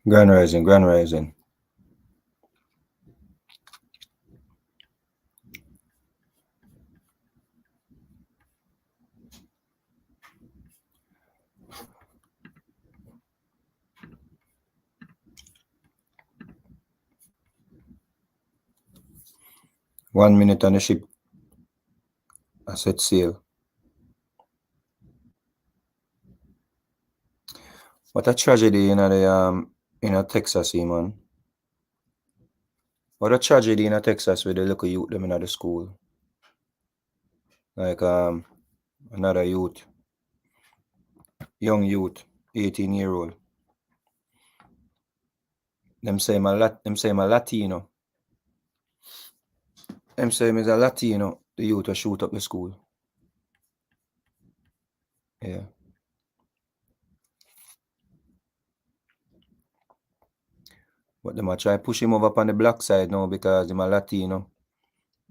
Grand Rising, Grand Rising. One minute on the ship. I set sail. What a tragedy in Texas, man. What a tragedy in Texas with the little youth them in the school. Like another youth, young youth, 18-year-old. Them say my Latino. Them say me is a Latino. The youth will shoot up the school. Yeah. But them a try push him over on the black side now because he's a Latino.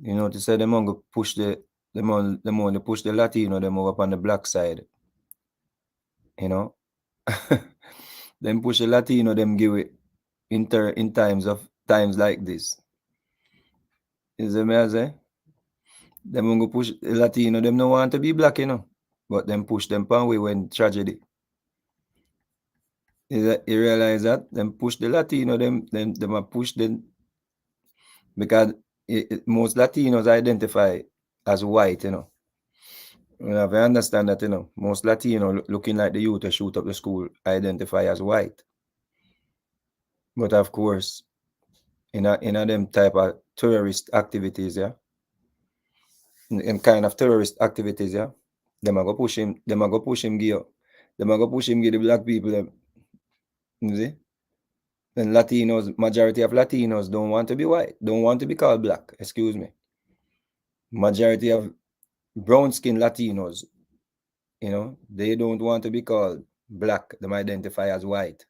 You know, to say them on go push them on push the Latino them over on the black side. You know. Them push the Latino them give it in times like this. You see me I say? Them going to push the Latino, them no want to be black, you know. But them push them pan way when tragedy. You realize that? Them push the Latino, them a push them because most Latinos identify as white, you know. You have to understand that, you know. Most Latino looking like the youth to shoot up the school identify as white. But of course, in a them type of terrorist activities, yeah. In kind of terrorist activities, yeah. Them a go push him, give them a go push him give the black people them. You see? And Latinos, majority of Latinos don't want to be white, don't want to be called black, excuse me. Majority of brown skinned Latinos, you know, they don't want to be called black, them identify as white.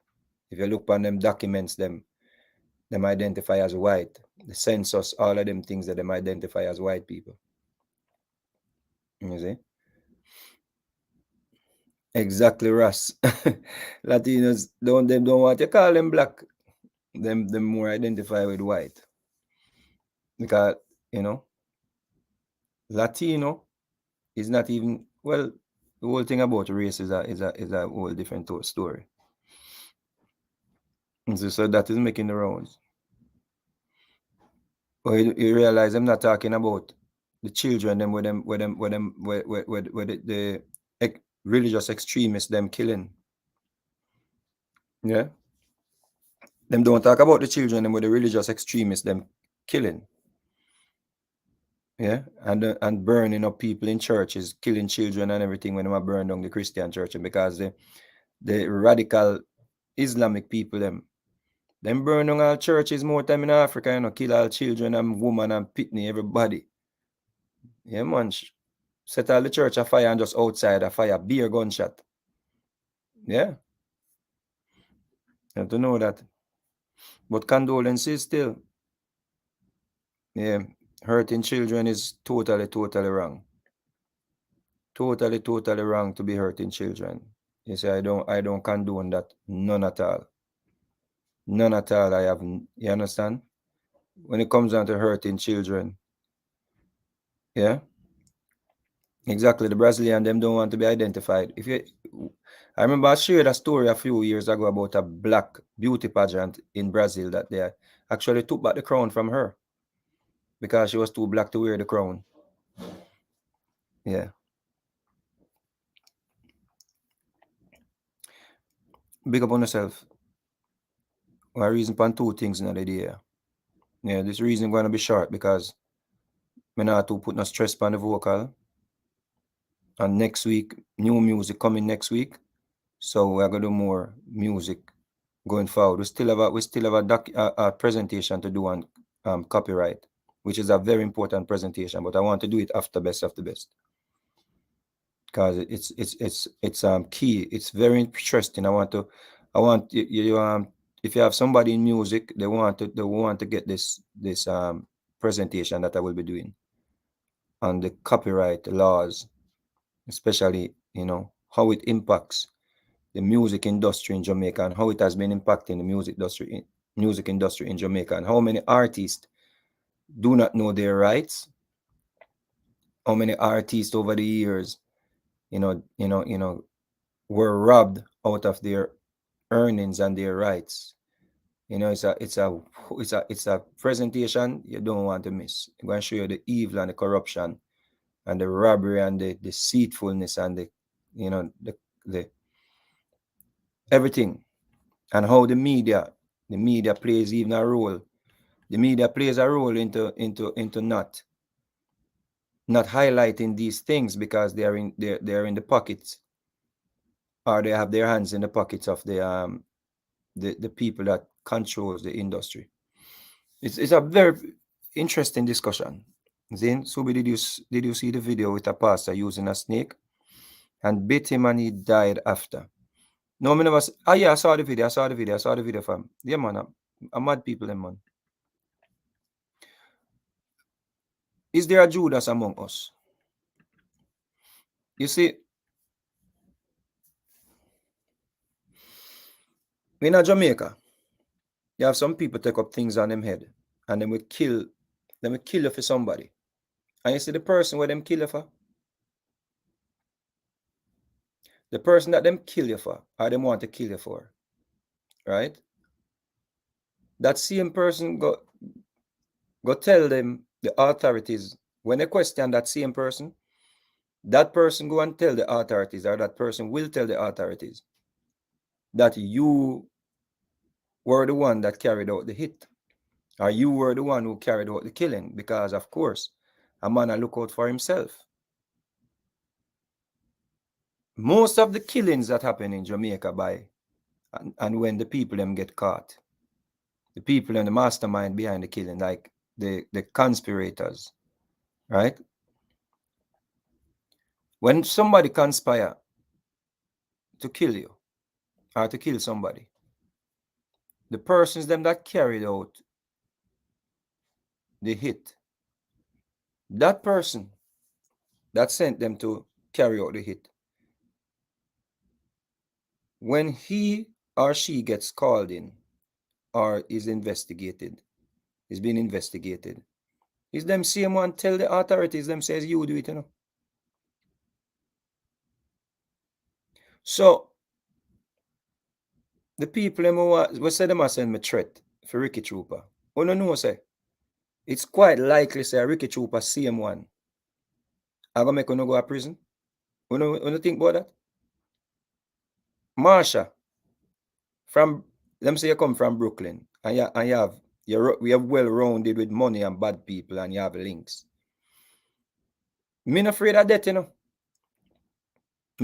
If you look on them documents, them identify as white. The census, all of them things that them identify as white people. You see? Exactly, Russ. Latinos don't want to call them black. Them more identify with white. Because, you know, Latino is not even, well, the whole thing about race is a whole different story. So that is making the rounds. But you realize I'm not talking about the children them with the religious extremists them killing. Yeah. Them don't talk about the children them with the religious extremists them killing. Yeah, and burning up people in churches, killing children and everything when they burn down the Christian church, and because the radical Islamic people them burn down all churches more time in Africa, you know, kill all children and women and pitney everybody. Yeah, man, set all the church afire and just outside a fire, beer gunshot. Yeah, you have to know that. But condolences still. Yeah, hurting children is totally wrong. Totally wrong to be hurting children. You see, I don't condone that. None at all. None at all. I haven't. You understand? When it comes down to hurting children, yeah, exactly. The Brazilian them don't want to be identified. I remember I shared a story a few years ago about a black beauty pageant in Brazil that they actually took back the crown from her because she was too black to wear the crown. Yeah. Big up on yourself. Well, I reason upon two things in the day. Yeah, this reason going to be short because me not to put no stress on the vocal. And next week, new music coming next week. So we're gonna do more music going forward. We still have a presentation to do on copyright, which is a very important presentation. But I want to do it after best of the best because it's key. It's very interesting. I want you if you have somebody in music, they want to get this presentation that I will be doing on the copyright laws, especially, you know, how it impacts the music industry in Jamaica and how it has been impacting the music industry in Jamaica, and how many artists do not know their rights. How many artists over the years, were robbed out of their earnings and their rights. It's a presentation you don't want to miss. I'm going to show you the evil and the corruption and the robbery and the deceitfulness and the everything, and how the media plays even a role. The media plays a role into not highlighting these things because they're in the pockets, or they have their hands in the pockets of the people that controls the industry. It's a very interesting discussion. Then, Subi, did you see the video with a pastor using a snake and bit him and he died after? No, me never. Yeah, I saw the video. I saw the video, fam. Yeah, man. I'm mad people, them, man. Is there a Judas among us? You see, in Jamaica, you have some people take up things on them head and then we kill you for somebody. And you see the person where them kill you for? The person that them kill you for, or them want to kill you for, right? That same person go tell them, the authorities, when they question that same person, that person go and tell the authorities, or that person will tell the authorities that you were the one that carried out the hit, or you were the one who carried out the killing, because of course a man a look out for himself. Most of the killings that happen in Jamaica and when the people them get caught, the people and the mastermind behind the killing, like the conspirators, right? When somebody conspire to kill you or to kill somebody, the persons them that carried out the hit, that person that sent them to carry out the hit, when he or she gets called in or is being investigated, is them same one tell the authorities, them says you do it, So the people them who say them send me threat for Ricky Trooper. No say it's quite likely say Ricky Trooper same one I gonna make uno go to prison. Uno think about that? Marsha, from let me say you come from Brooklyn and we have well rounded with money and bad people and you have links. Me not afraid of death, Me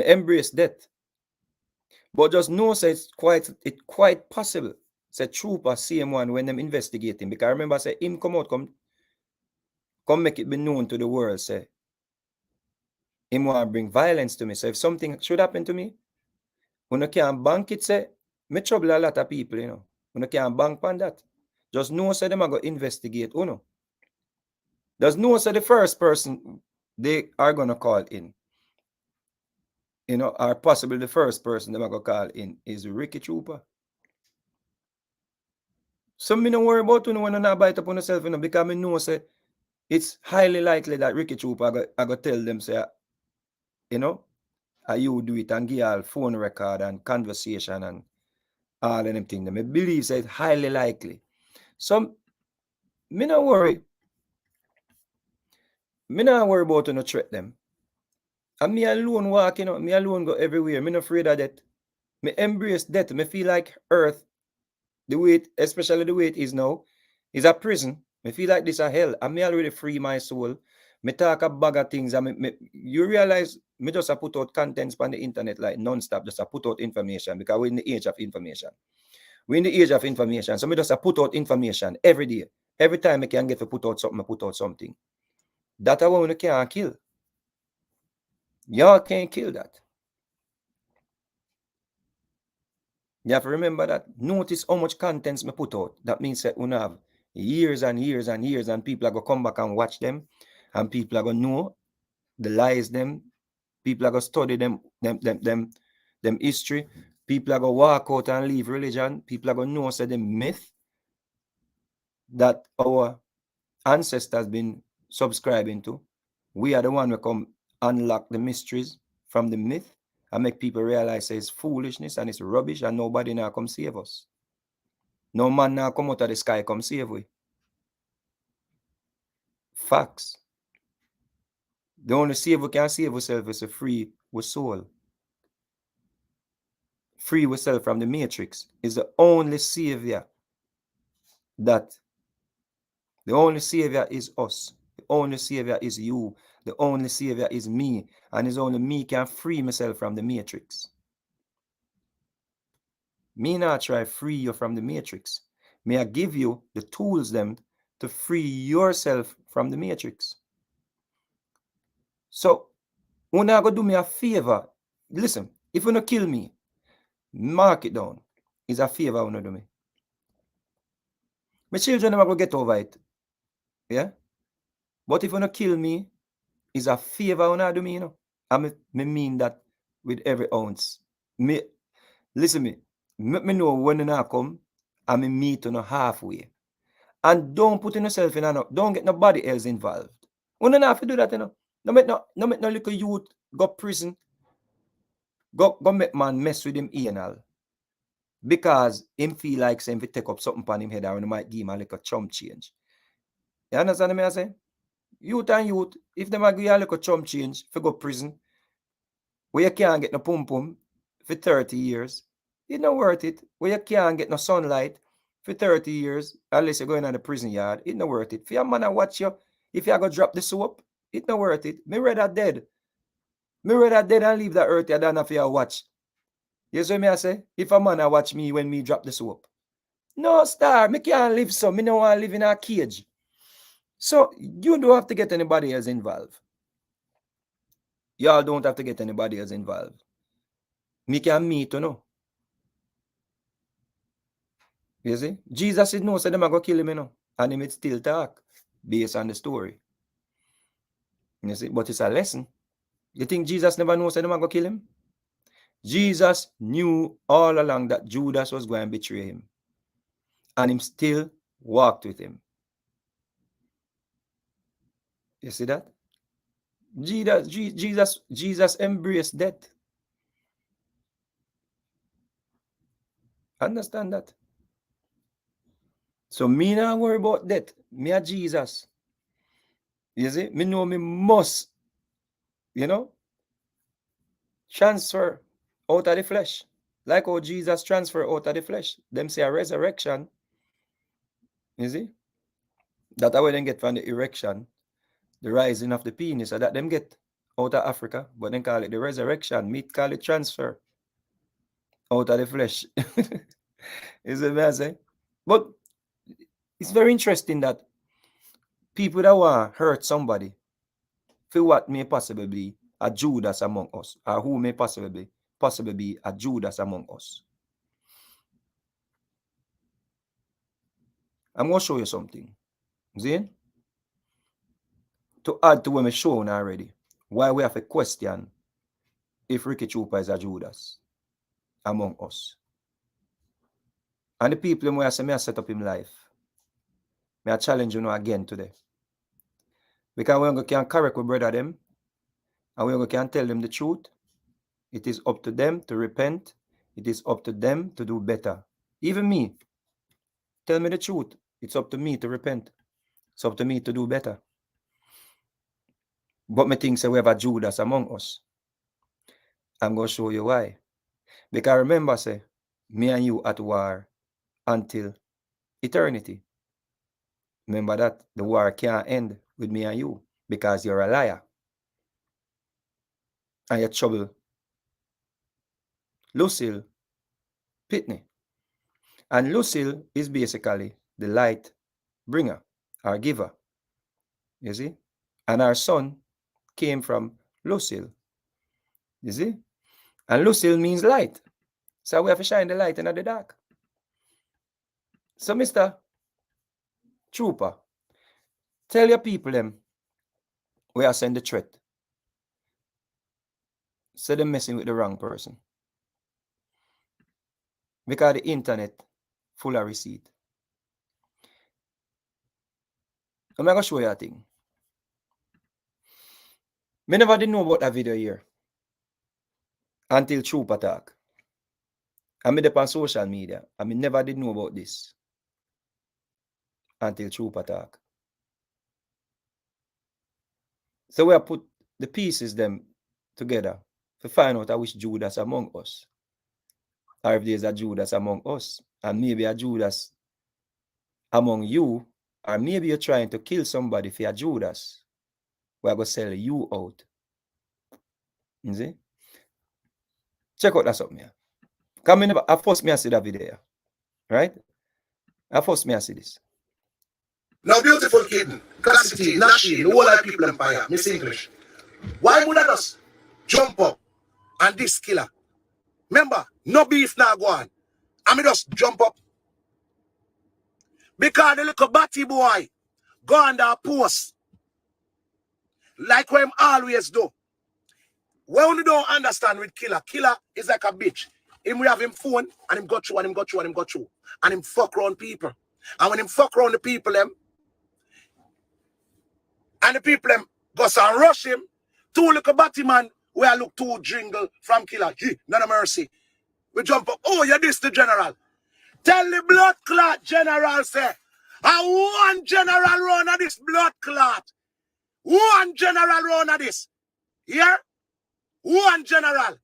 embrace death. But just know say it's quite possible. Say Trooper same one when them investigating. Because I remember say him come out, come make it be known to the world, say him want to bring violence to me. So if something should happen to me, when you can't bank it, say me trouble a lot of people, When you can't bank on that. Just know say them are going to investigate, Just know say the first person they are going to call in, or possibly the first person they are going to call in is Ricky Trooper. So me don't worry about when you not bite up on yourself, because me know say it's highly likely that Ricky Trooper I go tell them say, you do it and give all phone record and conversation and all of them things. I believe say it's highly likely. So me not worry. Me not worry about no threat them. And me alone walk, me alone go everywhere. Me not afraid of death. Me embrace death. Me feel like earth, especially the way it is now, is a prison. Me feel like this a hell. And me already free my soul. Me talk a bag of things. And you realize me just put out contents on the internet like non-stop, just put out information because we're in the age of information. We're in the age of information. So me just put out information every day. Every time I can get to put out something, I put out something. That's why we can't kill. Y'all can't kill that. You have to remember that. Notice how much contents me put out. That means that we have years and years and years, and people are going to come back and watch them, and people are going to know the lies them. People are going to study them history, People are going to walk out and leave religion. People are going to know say the myth that our ancestors been subscribing to. We are the one who come unlock the mysteries from the myth and make people realize it's foolishness and it's rubbish and nobody now come save us. No man now come out of the sky come save we. Facts. The only save we can save ourselves is to free our soul. Free ourselves from the matrix is the only savior that the only savior is us. The only savior is you. The only savior is me. And it's only me can free myself from the matrix. Me not try free you from the matrix. May I give you the tools them to free yourself from the matrix. So, when I go do me a favor, listen, if you no kill me, mark it down. It's a favor you no do me. My children never go get over it. Yeah? But if you no kill me, it's a favor you no do me, you know. I mean that with every ounce. Me, listen me know when you not come, I meet you no halfway. And don't put yourself in don't get nobody else involved. You don't have to do that, you know. No make no little youth go prison. Go make man mess with him anal. Because him feel like saying if he take up something upon him head and he might give him a little chump change. You understand what I say? Youth and youth, if them give you a little chump change for go prison, where you can't get no pum pum for 30 years, it's not worth it. Where you can't get no sunlight for 30 years, unless you're going on the prison yard, it's not worth it. For your man to watch you, if you go drop the soap, it's not worth it. Me rather dead. Me rather dead and leave the earth than have you watch. You see me I say? If a man watch me when me drop the soap. No, star, me can't live so. Me no want to live in a cage. So you don't have to get anybody else involved. Y'all don't have to get anybody else involved. Me can meet you know. You see? Jesus said no, so them are going to kill him, you know. And him still talk based on the story. You see? But it's a lesson. You think Jesus never knows that them are going to kill him? Jesus knew all along that Judas was going to betray him. And him still walked with him. You see that? Jesus embraced death. Understand that? So me not worry about death. Me a Jesus. You see? Me know me must, you know, transfer out of the flesh. Like how Jesus transfer out of the flesh. Them say a resurrection. You see? That's how they get from the erection, the rising of the penis, so that them get out of Africa, but then call it the resurrection. Me call it transfer out of the flesh. You see what I say? But it's very interesting that people that want to hurt somebody for what may possibly be a Judas among us, or who may possibly be a Judas among us. I'm going to show you something. See? To add to what I'm showing already, why we have a question if Ricky Trooper is a Judas among us. And the people who say, I set up him life. I challenge you again today. Because we can correct with brother them, and we can tell them the truth. It is up to them to repent. It is up to them to do better. Even me, tell me the truth. It's up to me to repent. It's up to me to do better. But me think say we have a Judas among us. I'm going to show you why. Because remember, say, me and you at war until eternity. Remember that the war can't end with me and you because you're a liar. And you trouble Lucille Pitney. And Lucille is basically the light bringer, our giver. You see? And our son came from Lucille. You see? And Lucille means light. So we have to shine the light in the dark. So, Mr. Trooper, tell your people them we are sending the threat. So they're messing with the wrong person. because the internet full of receipt. I'm going to show you a thing. Me never did know about that video here until Troop Attack. I made up on social media. I mean, never did know about this until Troop Attack. So we have put the pieces them together to find out which Judas among us. Or if there's a Judas among us. And maybe a Judas among you. Or maybe you're trying to kill somebody for a Judas. We're going to sell you out. You see? Check out that something here. Come in, at first me I see that video. Right? At first me I see this. Now, beautiful kid, Cassidy, Nashi, the whole of people empire, Miss English. Why would I just jump up and this killer? Remember, no beef now go on. I mean just jump up. Because the little batty boy go on the post. Like what him always do. When you don't understand with killer is like a bitch. Him we have him phone and him go through and him go through and him go through. And him fuck around people. And when him fuck around the people them, and the people them go and rush him, two little batty man where I look too jingle from killer. None of mercy. We jump up. Oh, you're this the general. Tell the blood clot general say. I one general run of this blood clot. One general run of this. Yeah? One general.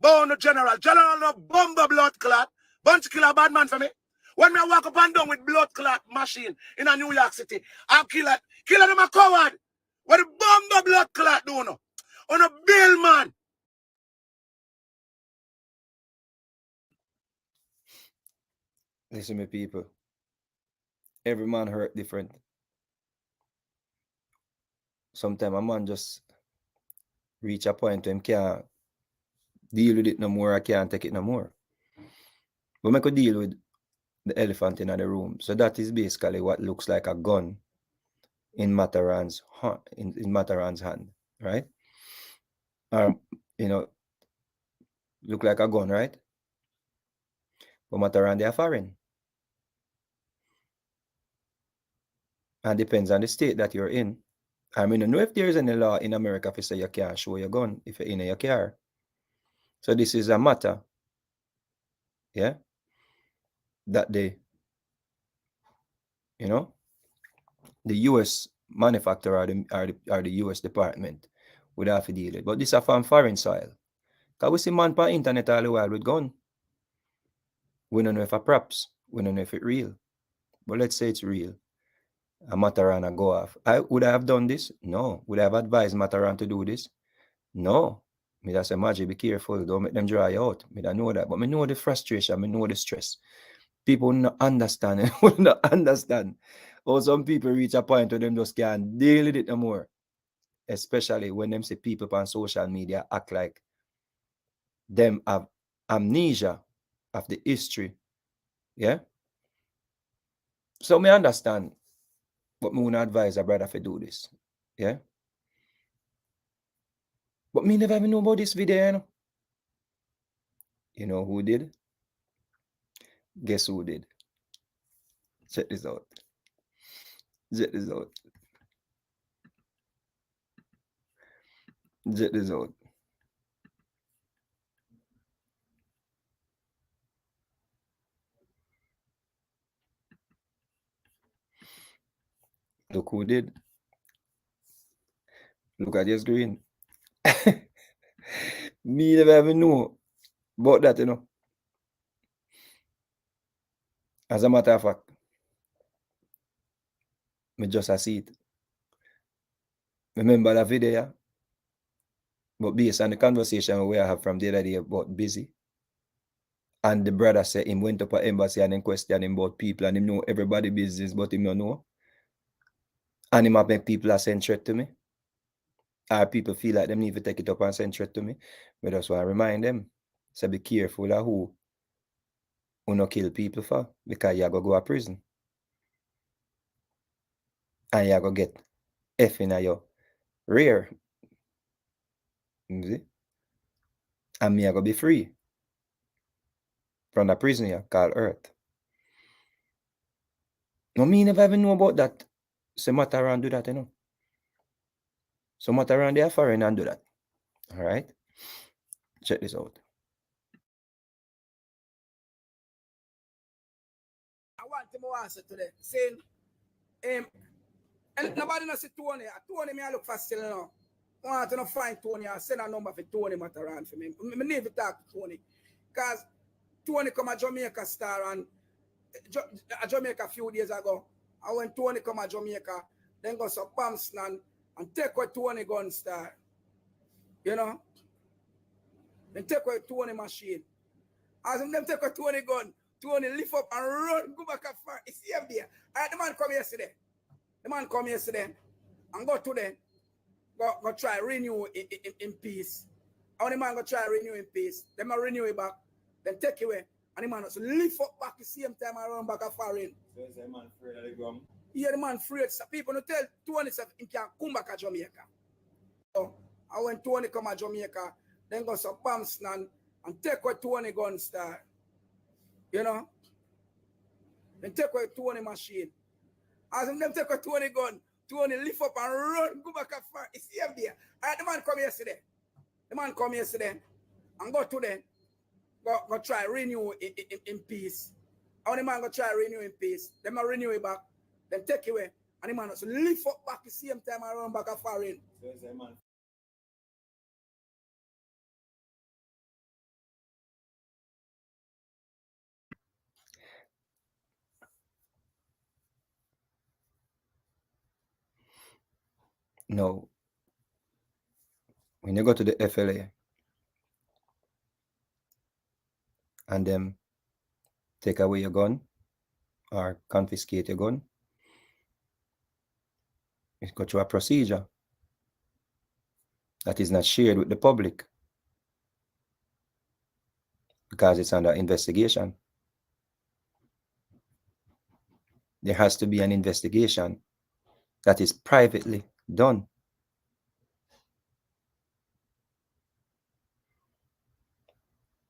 Born general. General no bomber blood clot. Bunch killer bad man for me. When me walk up and down with blood clot machine in a New York City, I'm killer them a coward. What the bomber blood clot do no? On a bill man. Listen me people. Every man hurt different. Sometimes a man just reach a point where him can't deal with it no more, I can't take it no more. But I could deal with the elephant in the room. So that is basically what looks like a gun in Mataran's hand, right? You know, look like a gun, right? But Mataran, they are foreign. And depends on the state that you're in. I mean, I don't know if there's any law in America to say you can't show your gun if you're in your car. So this is a matter, yeah, that the U.S. manufacturer or the U.S. department would have to deal with. But this is from foreign soil. Because we see man on internet all the while with gun. We don't know if it's props. We don't know if it's real. But let's say it's real. A Mataran go off. Would I have done this? No. Would I have advised Mataran to do this? No. Me just say, Maggie, be careful. Don't make them dry out. Me don't know that. But me know the frustration. Me know the stress. People will not understand. Will not understand. Or some people reach a point where them just can't deal with it no more. Especially when them see people on social media act like them have amnesia of the history. Yeah? So me understand, but me won't advise a brother to do this. Yeah? But me never even know about this video, you know? You know who did? Guess who did? Check this out. Check this out. Check this out. Look who did. Look at your screen. Me never even know about that, you know. As a matter of fact, me just see it. Remember that video, yeah? But based on the conversation we have from the other day about busy, and the brother said him went up at embassy and then question him about people and him know everybody business, but him don't know. And him have make people send threat to me. Or people feel like them need to take it up and send threat to me. But that's why I remind them. So be careful of who no kill people for, because you go to prison. And you go get F in your rear. You see? And me I go be free. from the prison here called Earth. No, me never even know about that. So Mataran do that, you know. So Mataran they are foreign and do that. All right. Check this out. I want him to answer today. Saying, and nobody knows Tony. Tony, me I look for still now. I want to find Tony and send a number for Tony Mataran for me. I need to talk to Tony. Because Tony come a Jamaica star and Jamaica a few days ago. And when Tony come a Jamaica, then go some Bamston and take away Tony gun star. You know? Then take away Tony machine. As them take away Tony gun, Tony lift up and run, go back and far. You see him there. The man come yesterday. And go to them. Go try renew in peace. And the man go try renew in peace. Then man renew it back. Then take it away. And the man also lift up back the same time and run back and far in. So is the man afraid of the gun? Yeah, the man afraid. So people don't tell Tony that he can come back to Jamaica. So, and when Tony come to Jamaica, then go some Bamston and take away Tony gun star. You know? Then take away Tony machine. As them take away Tony gun, Tony lift up and run, go back and far. You see him there. The man come yesterday. And go to them. Go try renew in peace. And the man go try renew in peace. Then man renew it back. Then take it away. And the man also lift up back the same time and run back and far in. So is the man no. When you go to the FLA and them take away your gun or confiscate your gun, it go through a procedure that is not shared with the public because it's under investigation. There has to be an investigation that is privately done.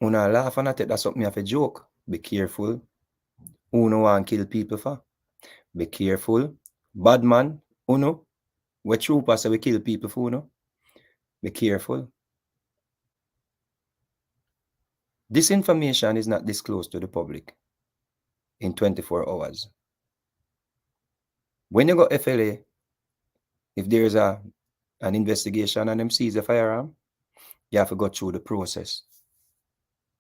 Una laugh and take that's something of a joke. Be careful. Uno want kill people for. Be careful. Bad man, uno. We troopers say we kill people for uno. Be careful. This information is not disclosed to the public in 24 hours. When you go FLA, if there's an investigation and them seize a firearm, you have to go through the process.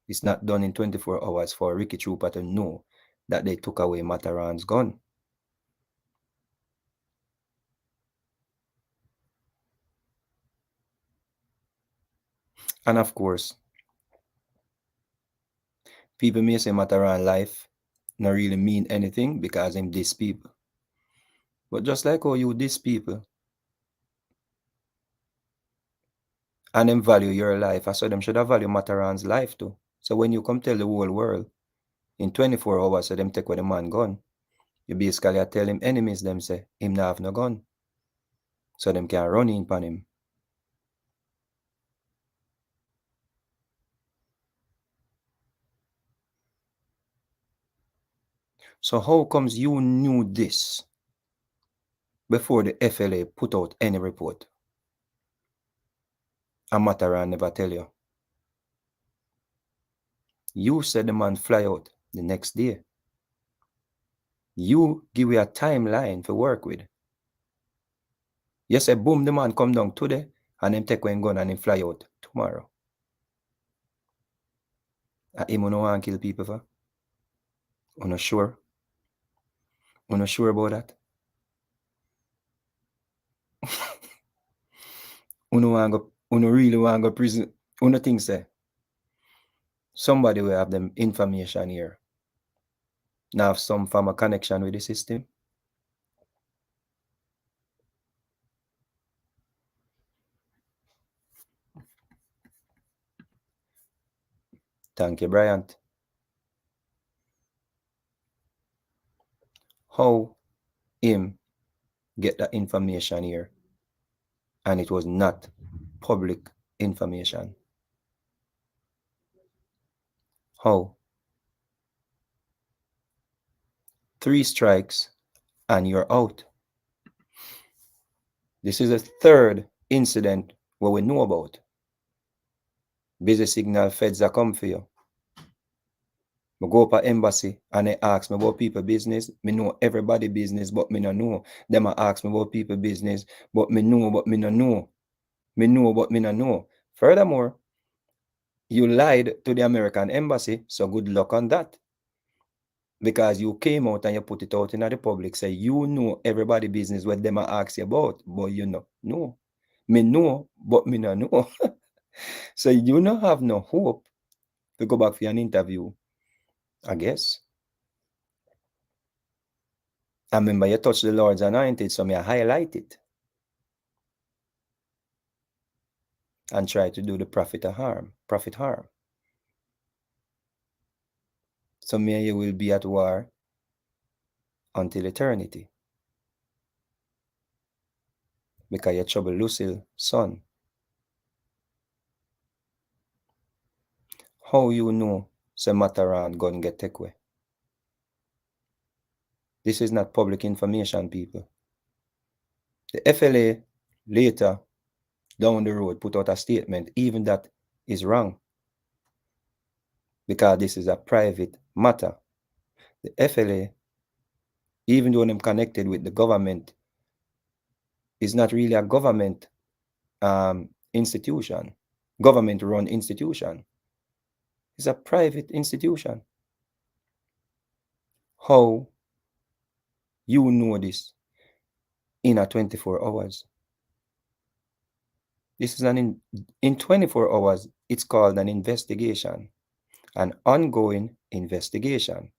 It's not done in 24 hours for a Ricky Trooper to know that they took away Mataran's gun. And of course, people may say Mataran life not really mean anything because him diss people. But just like how you diss people and them value your life, I saw them should have value Mataran's life too. So when you come tell the whole world in 24 hours, so them take away the man gun, you basically tell him enemies them say him not have no gun. So them can run in upon him. So how comes you knew this before the FLA put out any report? And Mataran never tell you. You said the man fly out the next day. You give you a timeline to work with. You say boom, the man come down today and him take one gun and him fly out tomorrow. And him no want kill people for? You not sure? You not sure about that? You really want to go prison? You not think say somebody will have them information here. Now have some form of connection with the system. Thank you, Bryant. How him get that information here? And it was not public information. How? 3 strikes and you're out. This is the third incident where we know about. Busy signal, feds are come for you. I go up at embassy and they ask me about people business. Me know everybody business, but me no know. Them ask me about people business, but me know, but me no know. Me know, but me no know. Furthermore, you lied to the American embassy, so good luck on that. Because you came out and you put it out in the public, say you know everybody business what them ask you about, but you know, no. Me know, but me no know. So you no have no hope to go back for an interview, I guess. I remember you touch the Lord's anointed, so me I highlight it and try to do the prophet harm. So me and you will be at war until eternity. Because you trouble Lucille, son. How you know say Mataran gun get take away? This is not public information, people. The FLA later down the road put out a statement, even that is wrong. Because this is a private matter. The FLA, even though them connected with the government, is not really a government institution, government-run institution. It's a private institution. How you know this in a 24 hours? This is in 24 hours, it's called an investigation, an ongoing investigation.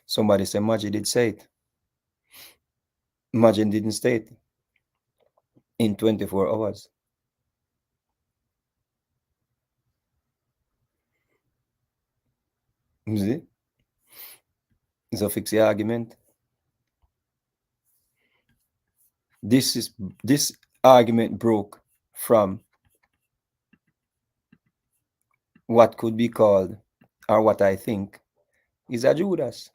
Somebody said Maji did say it. Maji didn't say it in 24 hours. You see? So fix the argument. This argument broke from what could be called, or what I think, is a Judas.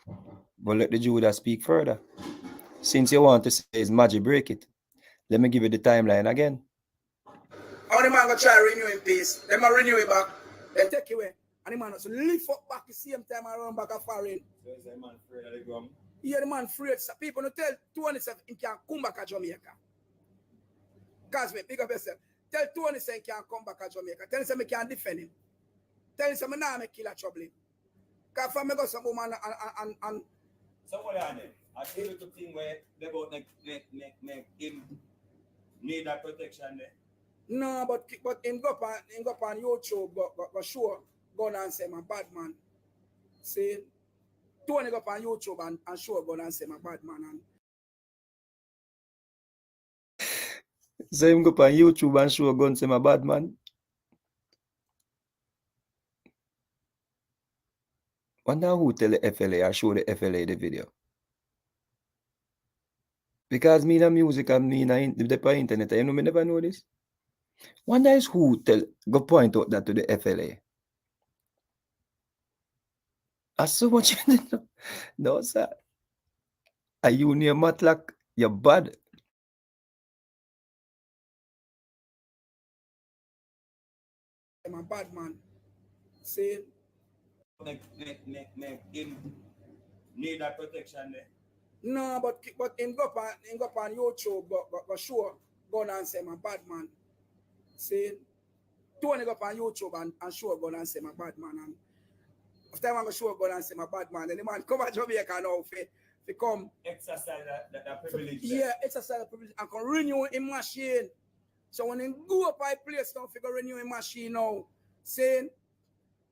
But let the Judas speak further. Since you want to say is Maji break it, let me give you the timeline again. How the man go try renew in peace? Them a renew it back. They take it away. And the man also lift up back the same time and run back a foreign. So is the man afraid of the gum? Yeah, the man afraid. So people no tell 27 he can come back to Jamaica. Cause me, pick up yourself. Tell 27 he can come back to Jamaica. Tell him I can defend him. Tell him I now make kill a trouble him. Cause for me go some woman and somebody on it. I feel the thing where they both make him need that protection there. no, but him go on YouTube, go show, go and say my bad man. See, Tony go on YouTube and show, go and say my bad man. And So him go on YouTube and show gun say my bad man. Wonder who tell the FLA or show the FLA the video. Because me na music and me na the internet, you know me never know this. Wonder is who go point out that to the FLA. As so much no sir. Are you near Matlock? You're bad. my bad man. See, Make him need that protection there. no, but him go on YouTube, go show, go and say my bad man. See, Tony go on YouTube and show, go and say my bad man. And after I go show, go and say my bad man, and the man come to Jamaica now to come Exercise that privilege. Yeah, exercise the privilege and can renew in machine. So when they go up by place now, figure renew in machine now, saying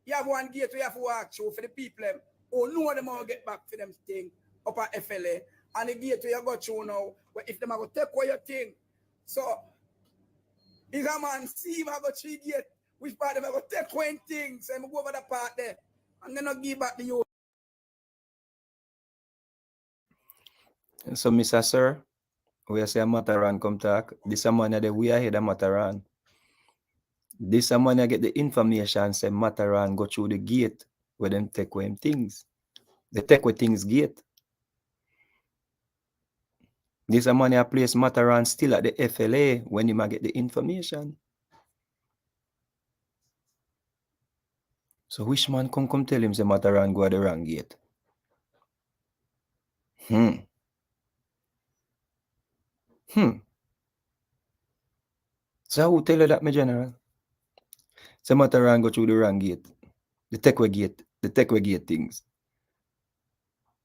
you have one gate you have to walk through for the people who know them all get back for them thing up at FLA, and the gate you go through now, where if them are going to take away your thing. So if a man see him go through gate, which part of them are going to take away things, so I'm go over the part there, and then I'll give back the you. So Mr. Sir, we say Mataran come talk. This a man that we are here Mataran. This a man that get the information say Mataran go through the gate where them take away things. They take where things get. This a money a place Mataran still at the FLA when you might get the information. So which man come tell him say Mataran go at the wrong gate? So who tell you that, my general? Say Mataran go through the wrong gate. The take away gate. The take away gate things.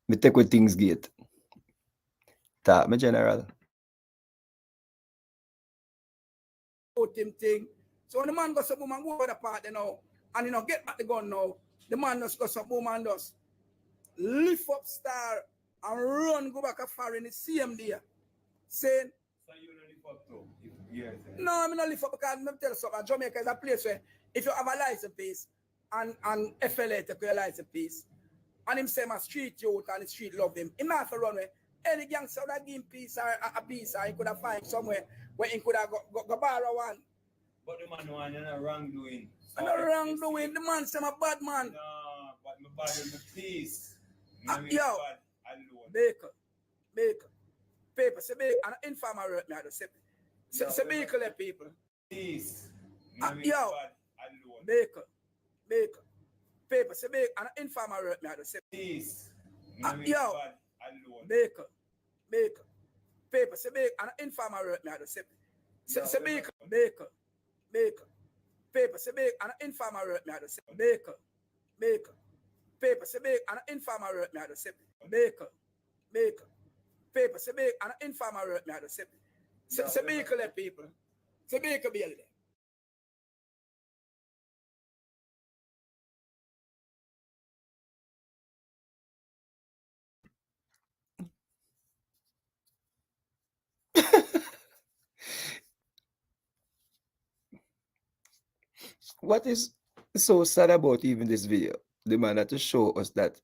The take away things gate. That, my general. Him thing. So when the man goes boom and go over the part now, and you know get back the gun now, the man just goes boom and just lift up Star and run go back a far in the same day. Saying, so you don't lift up too? Yes. No, I'm not lift up because I'm tell you something. Jamaica is a place where if you have a license piece and FLA take your license piece, and him say my street youth and the street love him, he not have to run away. Any gangster would have give him peace or a piece, or he could have find somewhere where he could have go borrow one. But the man want no wrongdoing. So no wrongdoing. The man say I'm a bad man. No, but my bad in the peace. Yo, Baker. Paper, say Baker, and informer wrote me, I just say Baker let people. Peace. Yo, Baker. Paper, say Baker, and informer wrote me, I just say peace. Yo, Baker. Paper, say Baker, and informer wrote me, I just say Baker. Paper, say Baker, and informer wrote me, I just say Baker. Paper, say Baker, and informer wrote me, I just say Baker. Paper, say Baker, and informer wrote me, I just say Baker let people. Say Baker be there. What is so sad about even this video? The man had to show us that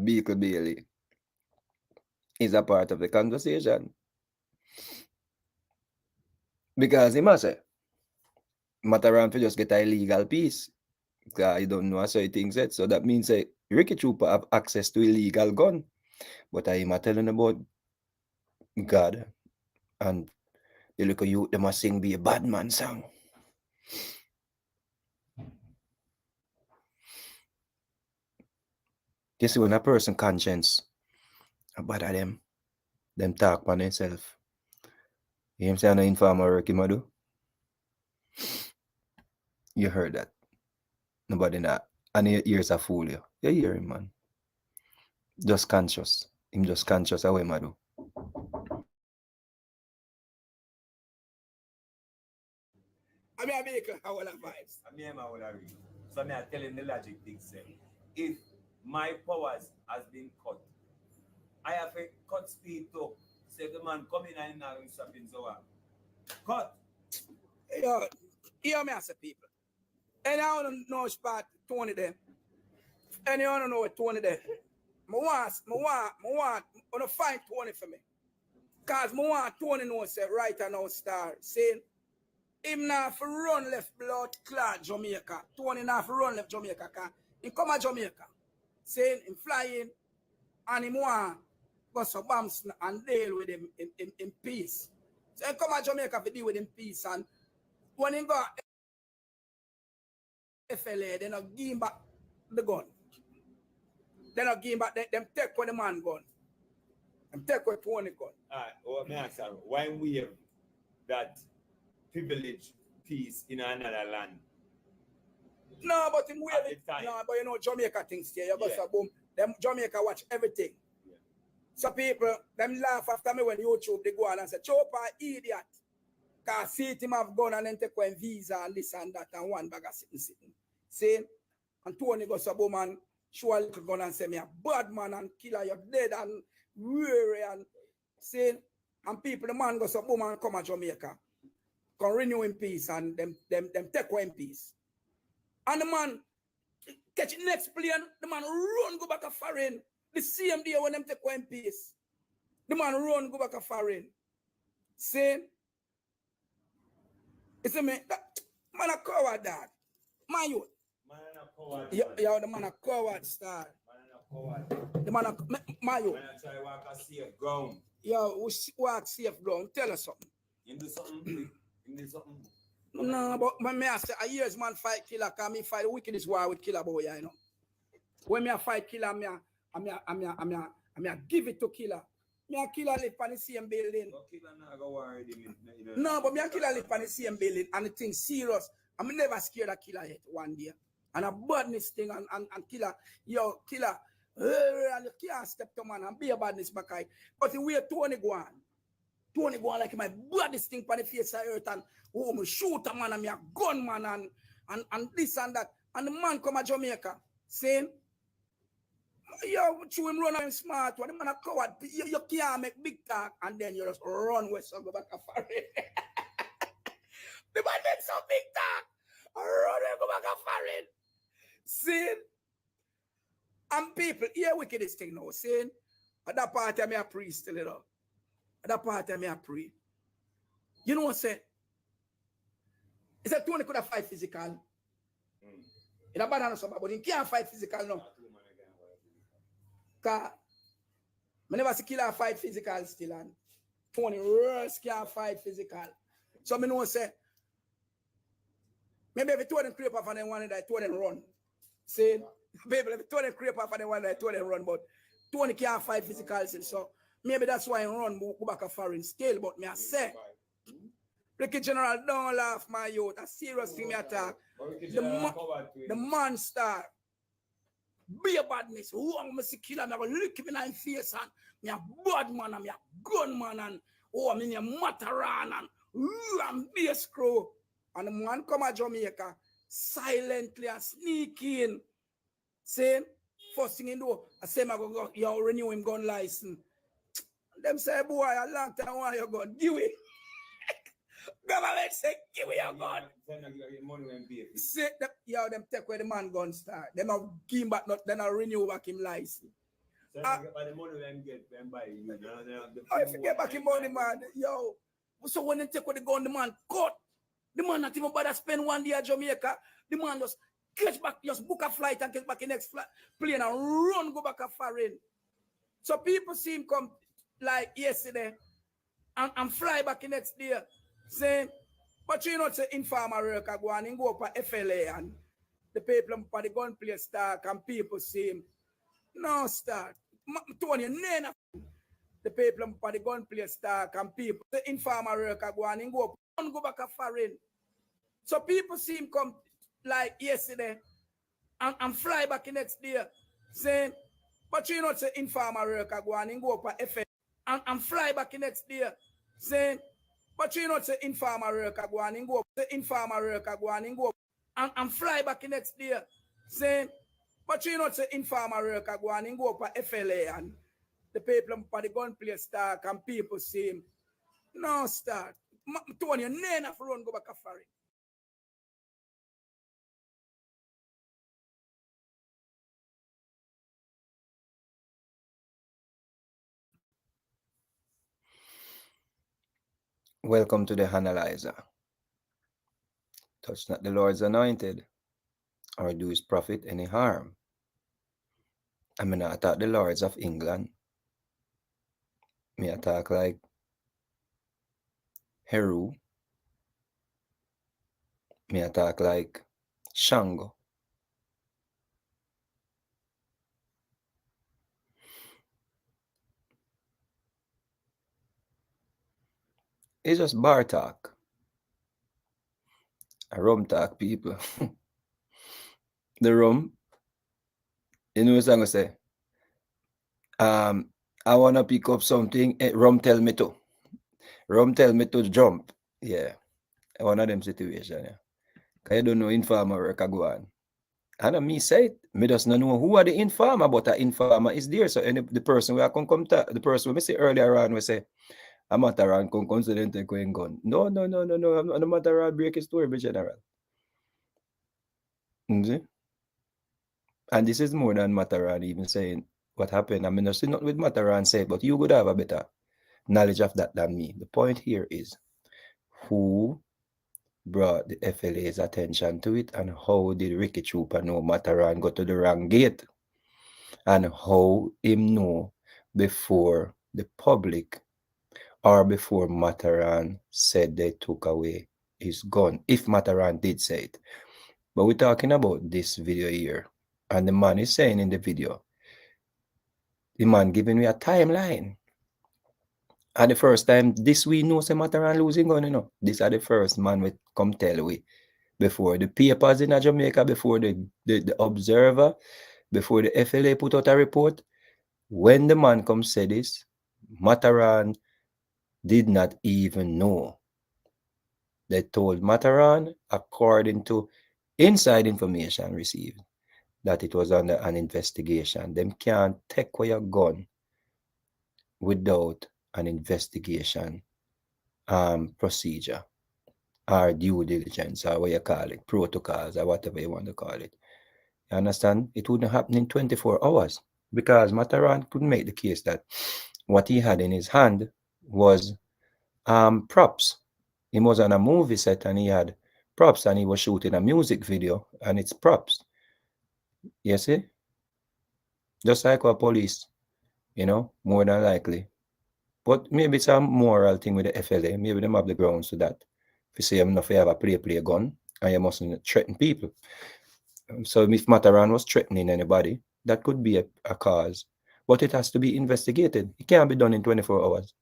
Beaker Bailey is a part of the conversation. Because he must say, Mataran to just get a illegal piece. Because I don't know how certain things said. So that means Ricky Trooper have access to illegal gun. But I'm telling about God. And the little youth, they must sing be a bad man song. You see, when a person conscience about them talk on themselves. You know what I'm saying? Informer work him do. You heard that. Nobody not. And your ears are fool you. You hear him, man. Just conscious. Him just conscious of what him do. I mean, I make a whole of vibes. I mean, I will read. So I tell him the logic thing say, if my powers has been cut, I have a cut speed too. Say the man come in and now something so cut. Yo, hear me as a people. And I don't know about Tony there. And you don't know what Tony there. I want to find Tony for me. Because I want Tony know say right now Star saying him not for run left blood clot Jamaica. Tony not for run left Jamaica. He come to Jamaica. Saying him flying and him want go some bombs and deal with him in peace. So he come to Jamaica to deal with him peace, and when he go FLA, they not give him back the gun. They not give him back, them take with the man gun. Them take with 20 gun. Well, me ask you, why we have that privilege peace in another land? No, but him wave it. No, but you know Jamaica things here. You go so boom. Them Jamaica watch everything. Yeah. So people, them laugh after me when YouTube they go on and say, Chopa idiot. Cause see him have gun and then take one visa and this and that and one bag of sitting. See? And Tony goes so boom and show a little gun and say me a bad man and killer, you're dead and weary and see? And people, the man goes so boom and come to Jamaica. Come renew in peace and them take one peace. And the man catch it next plane, the man run go back a foreign. The same day when them take one piece, the man run go back a foreign. See? It's a man, man a coward dad. Man you. Man a coward. Yeah, the man a coward Star. Man a coward. The man, Mayo. When I try walk a safe ground. Yo, we walk safe ground. Tell us something. You do something. You do something. No, but me I say a years man fight killer, cause me fight the wickedest war with killer boy, you know. When me a fight killer, me a give it to killer. Me a killer live on the same building. No, but me a killer live on the same building and the thing serious. I'm never scared of killer yet one day. And a badness thing and killer, yo, killer, and you can't step to man and be a badness back. But the way Tony go on like my baddest thing for the face of earth and me shoot a man and me a gun man and this and that. And the man come to Jamaica saying, yo, chew him run and smart one. The man a coward. You can't make big talk and then you just run west and go back a foreign. The man makes some big talk. Run and go back a foreign. See? And people, here wicked this thing now. Saying, at that part of me a priest still, you know. At that part of me a pray. You know what I say? He said Tony could have fight physical. It's a bad on somebody, but he can't fight physical now. Because I never see killer fight physical still. And Tony Rose can't fight physical. So I know what I say. Maybe if you told them creep off and then one that told them run. See? Maybe if you told them creep off and then one that told them run, but Tony can't fight physical still. So maybe that's why I run go back a foreign scale. But me I say, Ricky General, don't laugh, my youth. A serious thing me attack. The monster. Be a badness. Who am I see killer? I'm going to look him in the face and me a bad man and me a gun man and I'm in a mataran and I'm be a screw. And the man come to Jamaica silently and sneak in. Saying, first thing he do, I say, I go, you renew him gun license. Them say, boy, a long time why you gun. Give it. Government say, give me your gun. Say, yo, them take where the man gun start. Them have give him back, then I'll renew back him license. So the money them get, them buy you. I forget back him money, man. Yo. So when they take where the gun, the man cut. The man not even bother spend one day at Jamaica. The man just catch back, just book a flight and get back the next plane and run, go back a foreign. So people see him come like yesterday and fly back the next day. Saying, but you know, say informer work go on and go up at FLA and the people for the gun place start and people see him. No start. Tony, none of the people for the gun place start and people, the informer work go on and go up and go back a foreign. So people see him come like yesterday and fly back the next day. Saying, but you know, say informer work go on and go up at FLA and fly back the next day. Saying, but you know, say informer work go on and go up. The informer work go on and go up and fly back the next day. Saying, but you know, say informer work go on and go up at FLA and the people for the gun place start and people see him. No start. Tony, none of run go back a foreign. Welcome to the Hanalyzer. Touch not the Lord's anointed, or do his prophet any harm. I mean, I attack the Lords of England. Me attack like Heru. Me attack like Shango. It's just bar talk. A rum talk, people. The rum, you know what I'm going to say? I want to pick up something. Rum tell me to. Rum tell me to jump. Yeah. One of them situations. Yeah. Because you don't know informer work go on. And me say it. Me just not know who are the informer, but the informer is there. So the person where I come to, the person we say earlier on, we say, I'm not around come to them take going gun. No. I'm not around break his story, general. See? And this is more than Mataran even saying what happened. I mean, not not with Mataran say, but you would have a better knowledge of that than me. The point here is who brought the FLA's attention to it and how did Ricky Trooper know Mataran go to the wrong gate? and how him know before the public or before Mataran said they took away his gun, if Mataran did say it. But we're talking about this video here, and the man is saying in the video, the man giving me a timeline. And the first time this we know say Mataran losing gun, you know. This are the first man we come tell we. Before the papers in Jamaica, before the Observer, before the FLA put out a report, when the man come say this, Mataran did not even know. They told Mataran, according to inside information received, that it was under an investigation. Them can't take away your gun without an investigation procedure or due diligence or what you call it, protocols or whatever you want to call it. You understand? It wouldn't happen in 24 hours because Mataran could make the case that what he had in his hand was props. He was on a movie set and he had props and he was shooting a music video and it's props. You see? Just like our police, you know, more than likely. But maybe it's a moral thing with the FLA. Maybe they have the grounds to that. If you say I'm not have a play gun and you mustn't threaten people. So if Mataran was threatening anybody, that could be a cause. But it has to be investigated. It can't be done in 24 hours.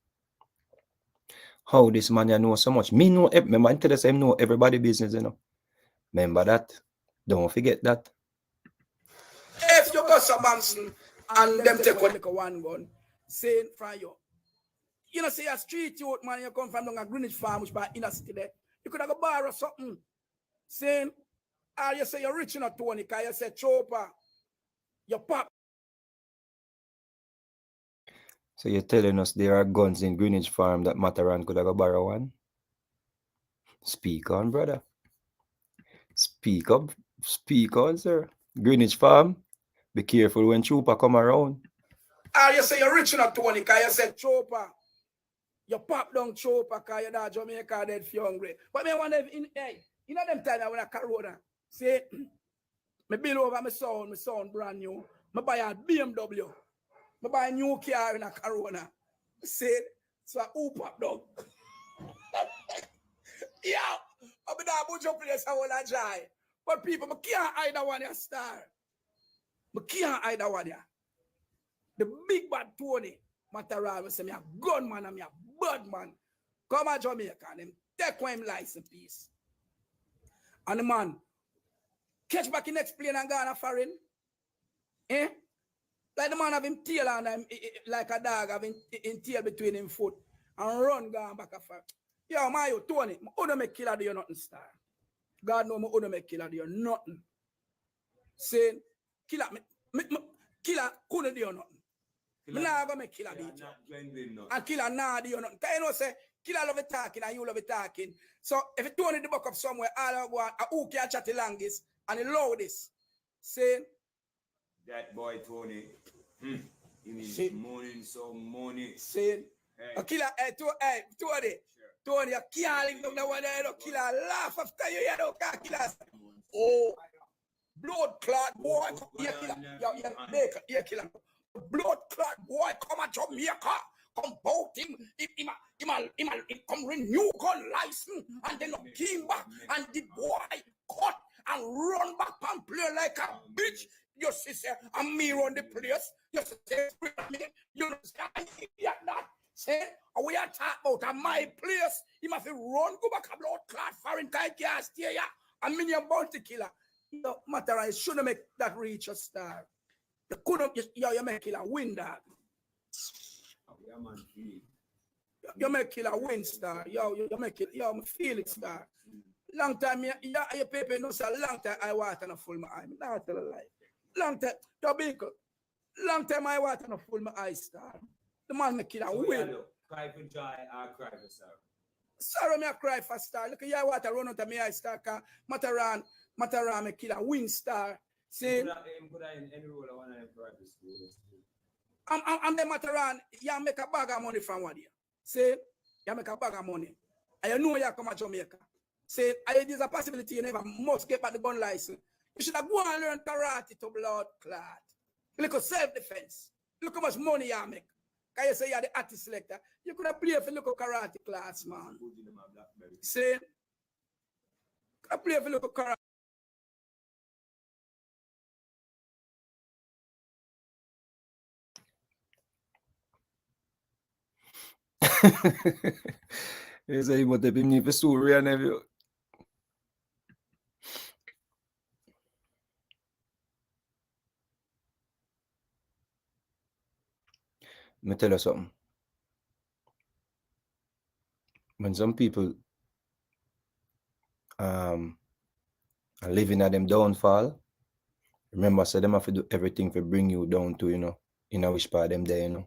How this man you know so much? Me know, remember I tell the same know everybody business, you know. Remember that. Don't forget that. If you go to Bamson and them take one gun, saying from you know, say a street youth man, you come from a Greenwich farm, which by inner city there, you could have a bar or something, saying, or you say you're rich enough, Tony, because you say chopper, your pop. So you're telling us there are guns in Greenwich Farm that Mataran could have borrow one? Speak on, brother. Speak up. Speak on, sir. Greenwich Farm, be careful when Chupa come around. Or you say you're rich enough, Tony, because you say chopper, you pop down chopper, because you're that Jamaica dead for hungry. But me wonder if, you know them time when I Corona, say, me bill over my sound brand new, me buy a BMW, me buy a new car in a Corona. Say, so I pop down. Yeah, I'm in a bunch of place I want to try. But people, I can't hide that one here, star. I can't hide that one here. The big bad Tony Mataran say me a gunman and me a bad man. Come to Jamaica and him take him license piece. And the man catch back in next plane and go on a foreign. Eh? Like the man have him tail on him like a dog having him tail between him foot and run gone back a foreign. Yo, my Tony, I don't make killer do you nothing, star. God know I don't make killer do you nothing. Saying, killer, killer couldn't do you nothing. Me nah go make killer beat you. And killer nah do you nothing. Because you know say, killer love it talking and you love it talking. So if you Tony the buck up somewhere, all I want, who can chat the longest and the loudest, saying, that boy Tony, he needs money, so money. Saying, a killer, Tony. Tony, you can't leave them one there, killer laugh after you hear no killers. Oh, blood clot boy, killer. Blood clot boy, come at Jamaica, come bout him, he come renew gun license, and then came back, and the boy cut and run back and play like a bitch. Your sister and me run the place. Your sister, you know, that. Say, we are talking about my place. He must run, go back a blood clot foreign can't stay here. A million bounty killer. No matter, I shouldn't make that reach a star. You couldn't, you make killer win that. You make killer win star. You make it, you feel it star. Long time, you paper no say long time I water and full my eye. Not tell a lie. Long time, long time I water and full my eye star. The man make killer win. Cry for joy or cry for sorrow? Sorrow me a cry for star. Look at your water run out of me eye star. Mataran me killer win star. Saying, I'm the Mataran, you make a bag of money from one year. Say, you make a bag of money. And you know you come to Jamaica. Say, there's a possibility you never must get back the gun license. You should have go and learn karate to blood clot. Look at self-defense. Look how much money you make. Can you say you're the artist selector? You could have played for local karate class, man. See? Could have played for local karate. You say you must have been for Surrey and every. Let me tell you something. When some people are living at them downfall, remember, so them have to do everything to bring you down to, in a which part them there,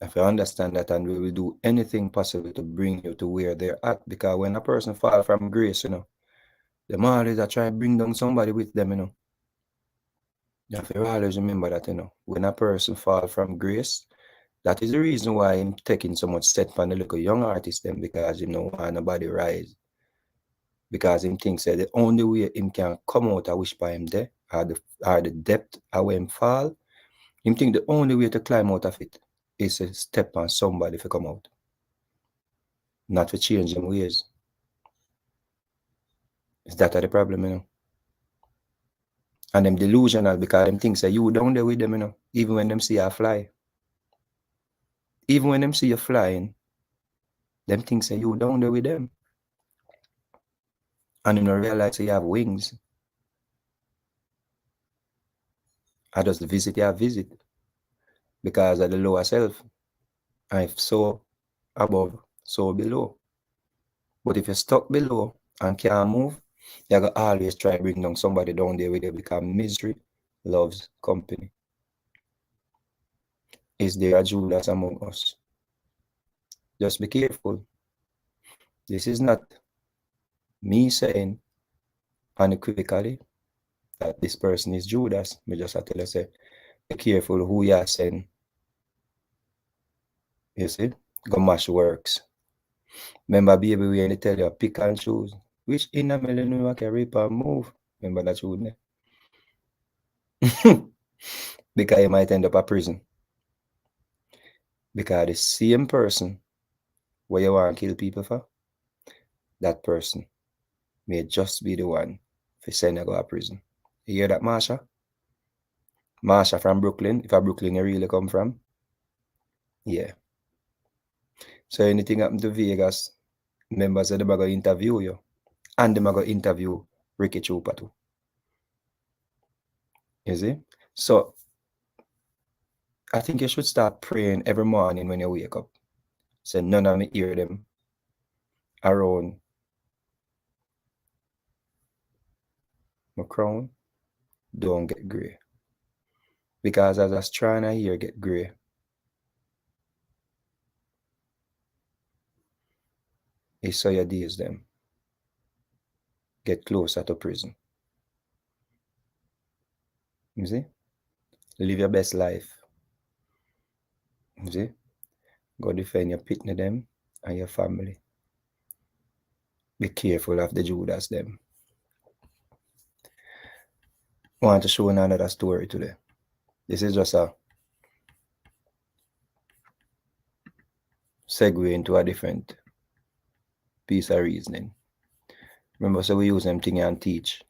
If you understand that, and we will do anything possible to bring you to where they're at, because when a person fall from grace, them always try to bring down somebody with them, You have to always remember that, when a person fall from grace, that is the reason why I'm taking so much set on the little young artist them, because him don't want nobody rise. Because him thinks that the only way him can come out of which part him there, or the depth of where him fall, him think the only way to climb out of it is to step on somebody to come out. Not to change him ways. Is that the problem, And them delusional because them things say you down there with them, even when them see you fly. Even when them see you flying, them things say you down there with them. And you don't realize you have wings. I just visit your visit because of the lower self. And if so above, so below. But if you're stuck below and can't move, you're going to always try to bring down somebody down there with you because misery loves company. Is there a Judas among us? Just be careful. This is not me saying unequivocally that this person is Judas. Me just have to tell you, say, be careful who you are saying. You see? Go mash works. Remember, baby, when they tell you pick and choose. Which inner millennium can rip and move? Remember that you wouldn't. Because you might end up a prison. Because the same person where you want to kill people for, that person may just be the one for send you go to prison. You hear that, Marsha? Marsha from Brooklyn. If a Brooklyn you really come from. Yeah. So anything happen to Vegas, members of them are going to interview you. And them are going to interview Ricky Chupa too. You see? So I think you should start praying every morning when you wake up. Say none of me hear them around my crown don't get grey. Because as I was trying to hear get grey, it's so your days them get closer to prison. You see? Live your best life. You see? Go defend your pitney them and your family. Be careful of the Judas them. I want to show another story today. This is just a segue into a different piece of reasoning. Remember, so we use them thing and teach.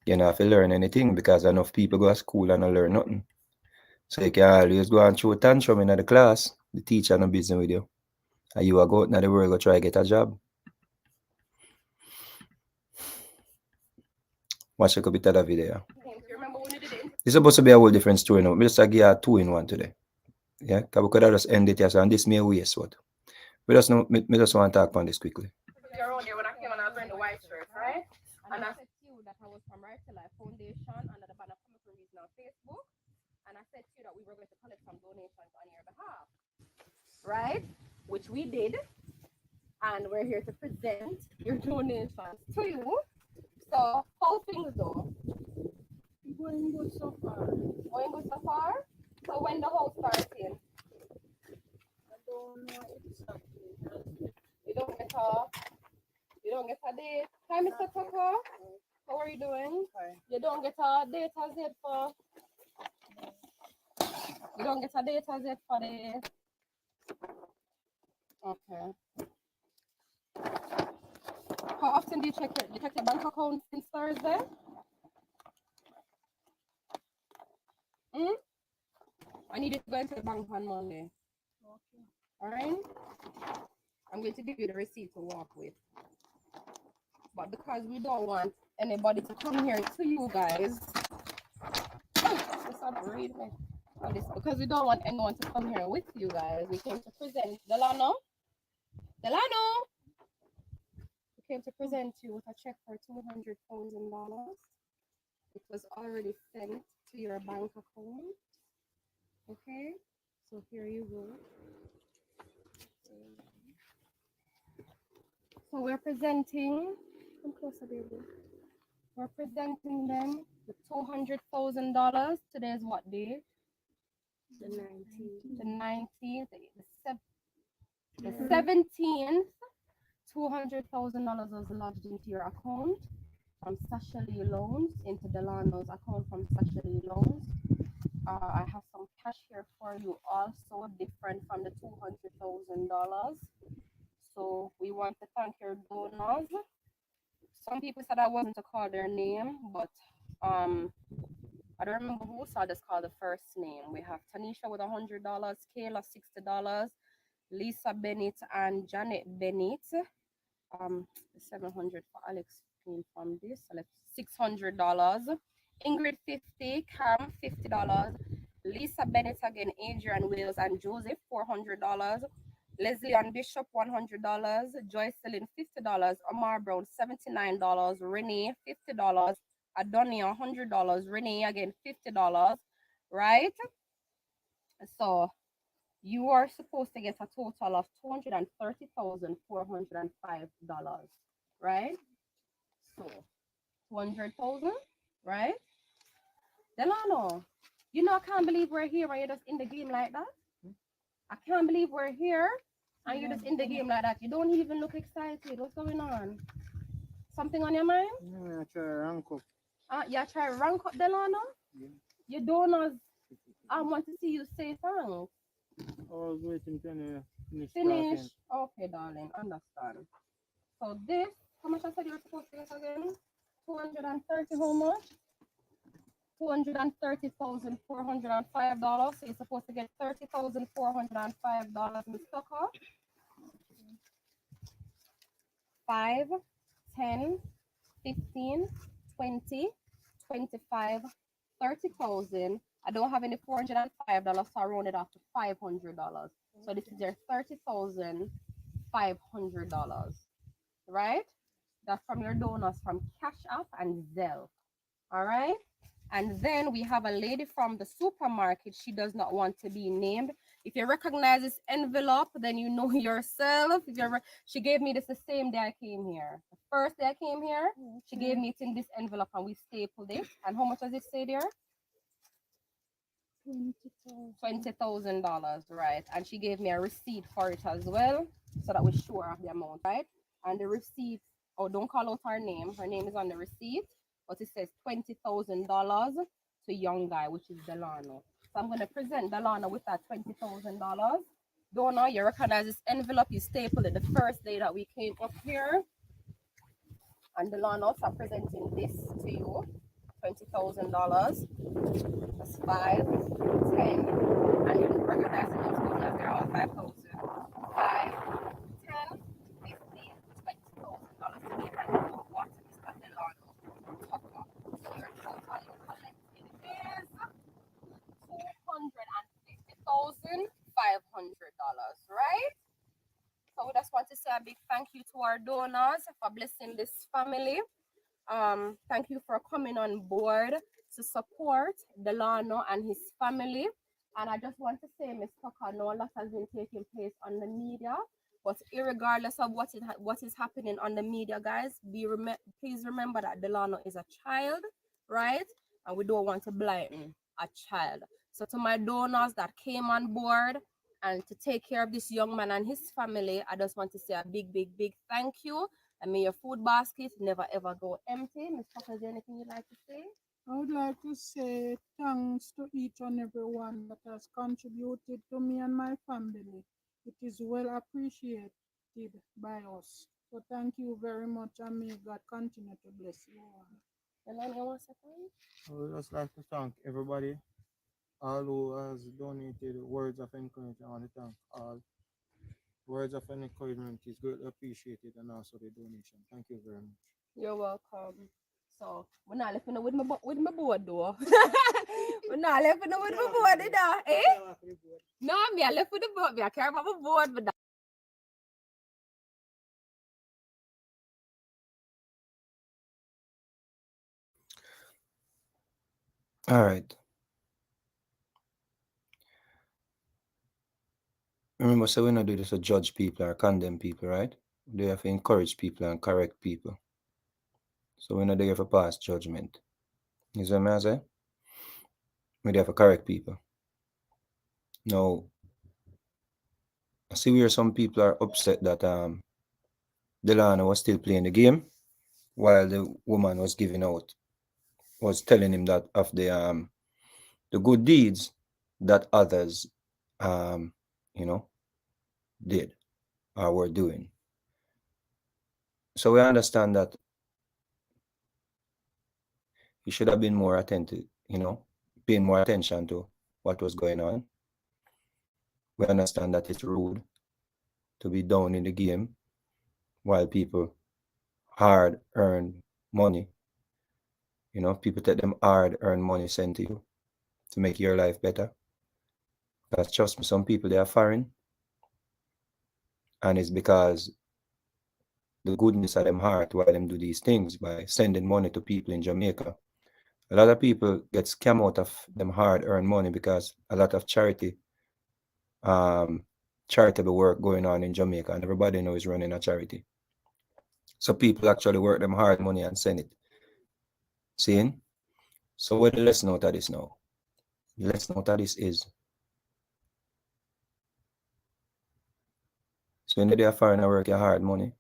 You don't have to learn anything because enough people go to school and don't learn nothing. So you can always go and throw a tantrum in the class. The teacher no business with you. And you go out in the world go try to get a job. Watch a bit of that video. It's supposed to be a whole different story now. I'm just give you a 2-in-1 today. Yeah, because we could have just end it here, so, and this may waste what. We just know, me just want to talk on this quickly. You're around there when I came and I was wearing the white shirt, right? And I said to you that I was from Right to Life Foundation under the banner Coming from Reason on Facebook. And I said to you that we were going to collect some donations on your behalf, right? Which we did. And we're here to present your donations to you. So, how things go? Going good so far. Going good so far? So, when the whole starting? I don't know exactly. You don't get a date. Hi, Mr. Tucker. How are you doing? Hi. You don't get a data yet for. You don't get a data yet for the. Okay. How often do you check your bank account since Thursday? Hmm? I need you to go into the bank on Monday. Okay. All right. I'm going to give you the receipt to walk with. But because we don't want anybody to come here to you guys, just not read me. All this because we don't want anyone to come here with you guys. We came to present Delano. Delano. We came to present you with a check for $200,000. It was already sent to your bank account. Okay, so here you go. So we're presenting. Come closer, baby. We're presenting them the $200,000. Today is what day? The 19th. The 19th, the 17th. $200,000 was lodged into your account from Sasha Lee Loans into Delano's account from Sasha Lee Loans. I have some cash here for you also, different from the $200,000. So we want to thank your donors. Some people said I wasn't to call their name, but I don't remember who, so I just call the first name. We have Tanisha with $100, Kayla $60, Lisa Bennett and Janet Bennett. 700 for Alex came from this. So let's $600. Ingrid 50, Cam $50. Lisa Bennett again, Adrian Wills and Joseph $400. Leslie and Bishop $100. Joycelyn $50. Omar Brown $79. Renee $50. Adonia $100. Renee again $50. Right? So you are supposed to get a total of $230,405, right? So 200,000, right? Delano, you know I can't believe we're here and you're just in the game like that. I can't believe we're here and you're just in the game like that. You don't even look excited. What's going on? Something on your mind? No, I try to rank up. You try to rank up Delano? Yeah. Your donors, I want to see you say thanks. I was waiting to finish. Finish. Okay, darling, understand. So this, how much I said you were supposed to get again? 230, how much? $230,405. So you're supposed to get $30,405, Miss Tucker. 5, 10, 15, 20, 25, 30,000. I don't have any $405, so I round it off to $500. So this is your $30,500, right? That's from your donors from Cash App and Zelle. All right. And then we have a lady from the supermarket. She does not want to be named. If you recognize this envelope, then you know yourself. She gave me this the same day I came here. The first day I came here, she gave me it in this envelope and we stapled it. And how much does it say there? $20,000, right? And she gave me a receipt for it as well, so that we're sure of the amount, right? And the receipt, oh, don't call out her name. Her name is on the receipt, but it says $20,000 to young guy, which is Delano. So I'm going to present Delano with that $20,000. Donor, you recognize this envelope, you stapled it the first day that we came up here. And Delano, so I'm presenting this to you, $20,000. That's 5, 10, and you recognize the notes because they're all 5,000. 5, 10, 15, $20,000 to be handed over to Mr. Delano Tucker. Your total collected is $250,500, right? So we just want to say a big thank you to our donors for blessing this family. Thank you for coming on board to support Delano and his family. And I just want to say, Ms. Tucker, I know a lot has been taking place on the media, but irregardless of what is happening on the media, guys, please remember that Delano is a child, right? And we don't want to blind a child. So to my donors that came on board and to take care of this young man and his family, I just want to say a big, big, big thank you. I mean, your food basket never ever go empty. Miss Papa, is there anything you'd like to say? I would like to say thanks to each and every one that has contributed to me and my family. It is well appreciated by us. So thank you very much, and may God continue to bless you all. Delano, you want to say something? I would just like to thank everybody, all who has donated words of encouragement. I want to thank all. Words of encouragement is greatly appreciated, and also the donation. Thank you very much. You're welcome. So we're not left with my board though. We're not left with my board, eh? No, me I left with the board. Me I care about my board, but All right. Remember, so we not do this to judge people or condemn people, right? We have to encourage people and correct people. So we're not there for pass judgment. You see what I say? We're there for correct people. Now, I see where some people are upset that Delano was still playing the game while the woman was telling him that of the good deeds that others you know did or were doing. So we understand that he should have been more attentive, paying more attention to what was going on. We understand that it's rude to be down in the game while people hard earn money. People take them hard earned money sent to you to make your life better. Because trust me, some people they are foreign, and it's because the goodness of them heart while them do these things by sending money to people in Jamaica. A lot of people get scammed out of them hard earned money because a lot of charitable work going on in Jamaica, and everybody knows running a charity. So people actually work them hard money and send it. Seeing? So what the lesson out of this now? The lesson out of this is, so when they are foreign and work your hard money,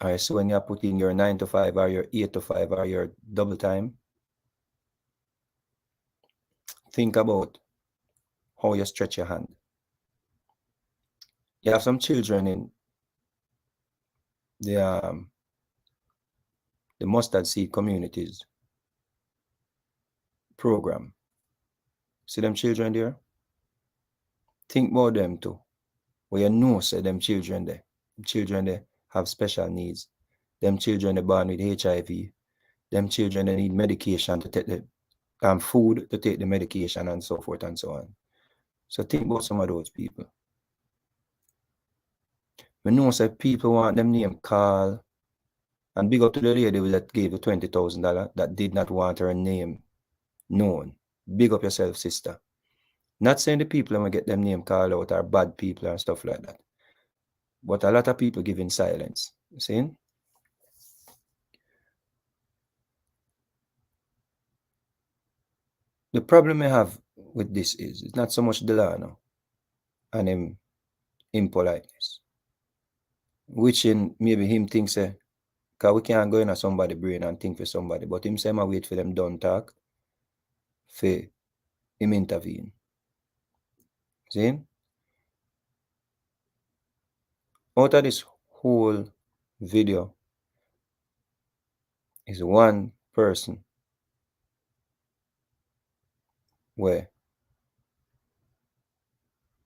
or so when you put in your 9 to 5 or your 8 to 5 or your double time, think about how you stretch your hand. You have some children in the mustard seed communities program. See them children there? Think about them too. Where say them children there have special needs. Them children are born with HIV. Them children they need medication to take the food to take the medication and so forth and so on. So think about some of those people. We know say people want them name call, and big up to the lady that gave the $20,000 that did not want her name known. Big up yourself, sister. Not saying the people that get them name called out are bad people and stuff like that. But a lot of people give in silence. You see? The problem I have with this is it's not so much Delano and him impoliteness. Which in maybe him thinks because we can't go in somebody's brain and think for somebody, but him say I wait for them done talk for him intervene. See? Out of this whole video is one person where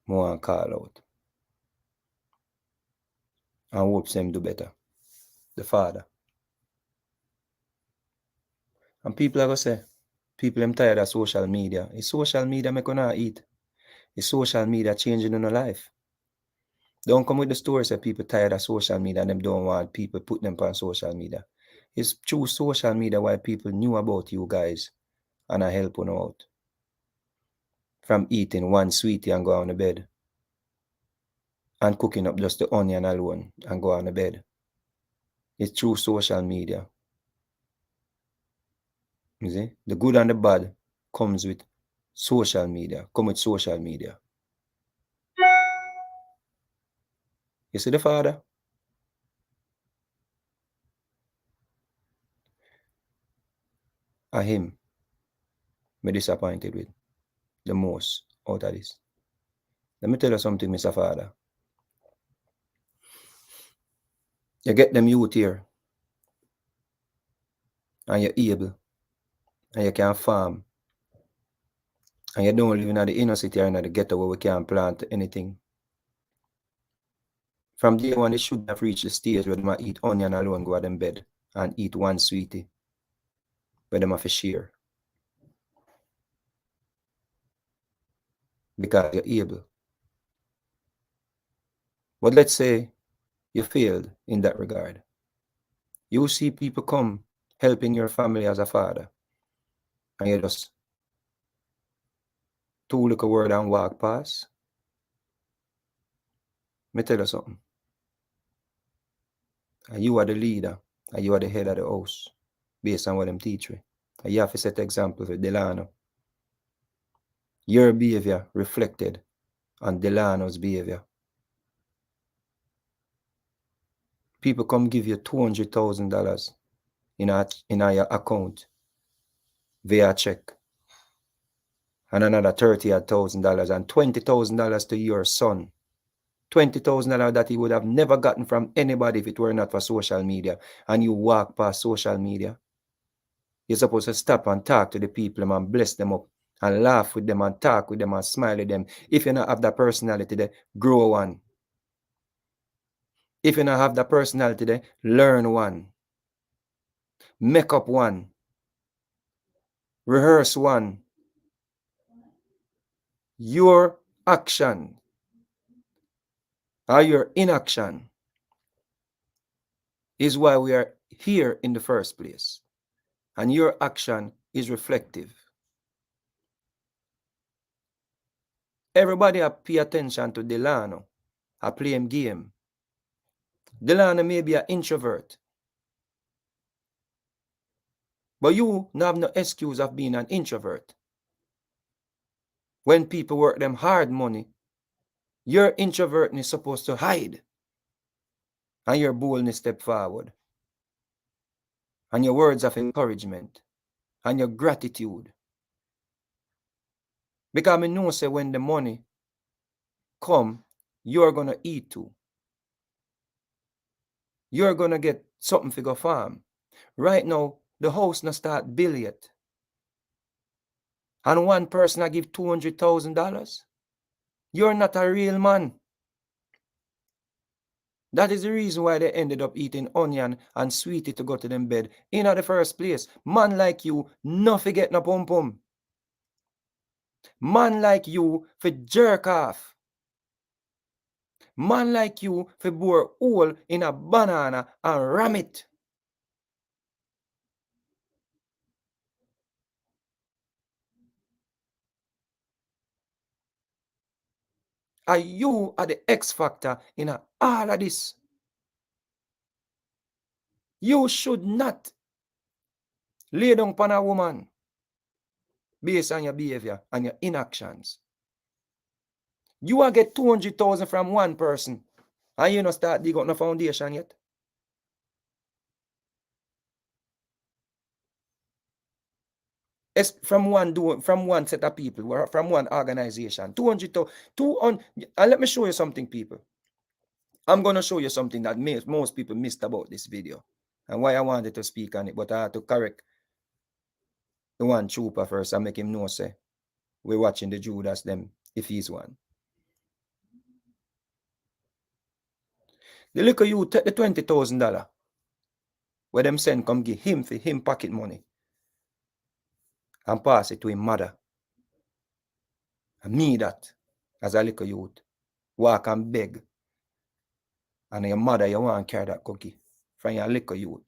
more call out and hopes them do better. The father. And people are going to say, people them tired of social media. It's social media make you not eat. It's social media changing in your life. Don't come with the story say people tired of social media and them don't want people put them on social media. It's through social media why people knew about you guys and I help you out. From eating one sweetie and go on the bed. And cooking up just the onion alone and go on the bed. It's through social media. You see? The good and the bad comes with social media. Come with social media. You see the father? him me disappointed with the most out of this. Let me tell you something, Mr. Father. You get them youth here, and you're able, and you can farm, and you don't live in the inner city or in the ghetto where we can't plant anything. From day one, they should have reached the stage where they might eat onion alone, go to them bed, and eat one sweetie, where they have to share. Because you're able. But let's say you failed in that regard. You see people come helping your family as a father, and you just two look a word and walk past. Me tell you something. And you are the leader, and you are the head of the house, based on what them teach you. And you have to set example for Delano. Your behavior reflected on Delano's behavior. People come give you $200,000 in your account via check, and another $30,000 and $20,000 to your son. $20,000 that he would have never gotten from anybody if it were not for social media. And you walk past social media. You're supposed to stop and talk to the people and bless them up and laugh with them and talk with them and smile at them. If you don't have that personality there, grow one. If you don't have that personality there, learn one. Make up one. Rehearse one. Your action or your inaction is why we are here in the first place. And your action is reflective. Everybody pay attention to Delano. I play him game. Delano may be an introvert. But you have no excuse of being an introvert. When people work them hard money, your introvertness is supposed to hide. And your boldness step forward. And your words of encouragement. And your gratitude. Because I know say when the money come, you're going to eat too. You're going to get something for go farm. Right now, the house not start bill yet. And one person I give $200,000. You're not a real man. That is the reason why they ended up eating onion and sweetie to go to them bed in the first place. Man like you, no forget no pum pum. Man like you for jerk off. Man like you for bore hole in a banana and ram it. And you are the X factor in all of this. You should not lay down upon a woman based on your behavior and your inactions. You will get 200,000 from one person and you don't start dig up no foundation yet. It's from one set of people, from one organization. 200,000. And let me show you something, people. I'm going to show you something that most people missed about this video and why I wanted to speak on it, but I had to correct the one trooper first and make him know, say, we're watching the Judas them, if he's one. The little you take the $20,000 where them send come give him for him pocket money and pass it to his mother. And me that, as a little youth, walk and beg. And your mother, you want to carry that cookie from your little youth.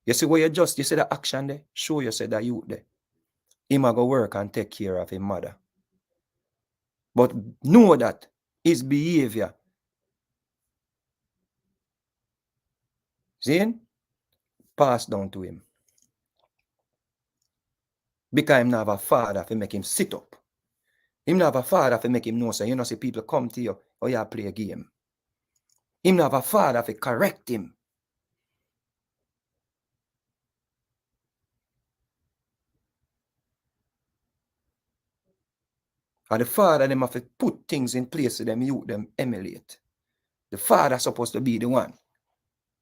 You see where you see the action there? Show you say that youth there. Him a go work and take care of his mother. But know that his behavior, see, pass down to him. Because him not have a father to make him sit up. Him not have a father to make him know, say, you know, see people come to you, or you play a game. Him not have a father to correct him. And the father them have to put things in place so them youth them emulate. The father supposed to be the one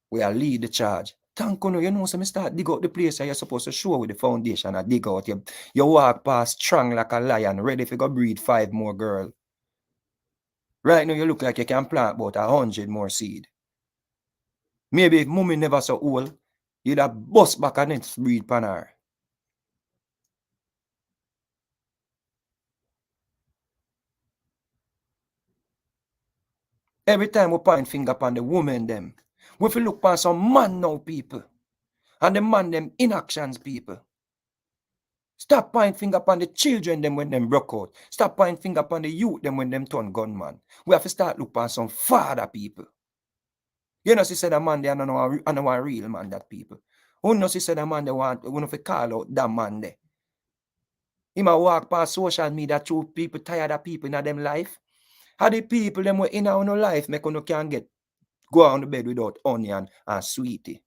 where I lead the charge. Thank you, you know, so me start dig out the place you're supposed to show with the foundation and dig out. You walk past strong like a lion, ready to go breed 5 more girls. Right now, you look like you can plant about 100 more seed. Maybe if mommy never so old, you'd have bust back and next breed pan her. Every time we point finger upon the woman them, we feel look upon some man now people. And the man them inactions people. Stop pointing finger upon the children them when them broke out. Stop pointing finger upon the youth them when them turn gunman. We have to start look upon some father people. You know, she said a man they are not a real man, that people. Who knows she said a man they want to call out that man there. He might walk past social media through people tired of people in them life. How the people them were in our life make you can get go on the bed without onion and sweetie.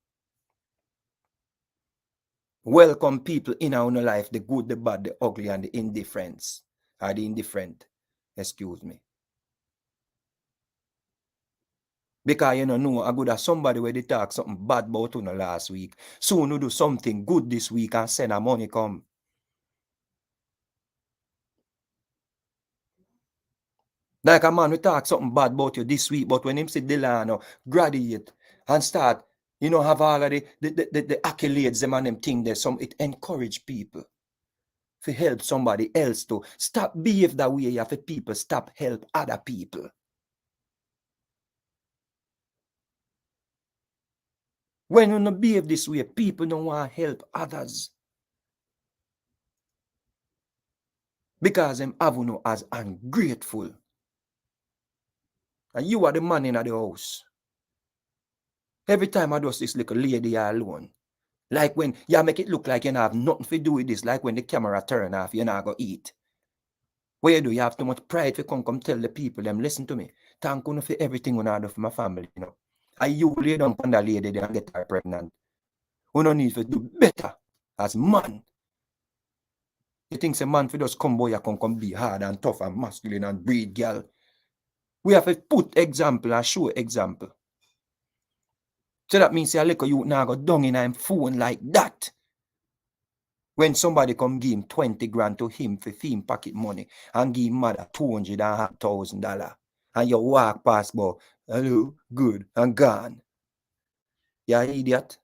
Welcome people in our life, the good, the bad, the ugly, and the indifference. Or the indifferent. Excuse me. Because you know, I good as somebody where they talk something bad about you last week. Soon you do something good this week and send a money come. Like a man we talk something bad about you this week, but when him see Delano graduate and start, you know, have all of the accolades them and them thing there, it encourage people to help somebody else to stop behave that way. You have to people stop help other people. When you don't behave this way, people don't want to help others. Because them have you as ungrateful. And you are the man in the house. Every time I do this little lady alone. Like when you make it look like you have nothing to do with this, like when the camera turn off, you're not going to eat. What you do, you have too much pride to come tell the people, them listen to me. Thank you for everything when I do for my family, you know. And you lay down on that lady and get her pregnant. We don't need to do better as man. You think a man for just come boy, you come be hard and tough and masculine and breed girl. We have to put example and show example. So that means a little you now go down in a phone like that. When somebody come give him 20 grand to him for him pocket money and give mother $200,000 and you walk past, but hello, good, and gone. You idiot.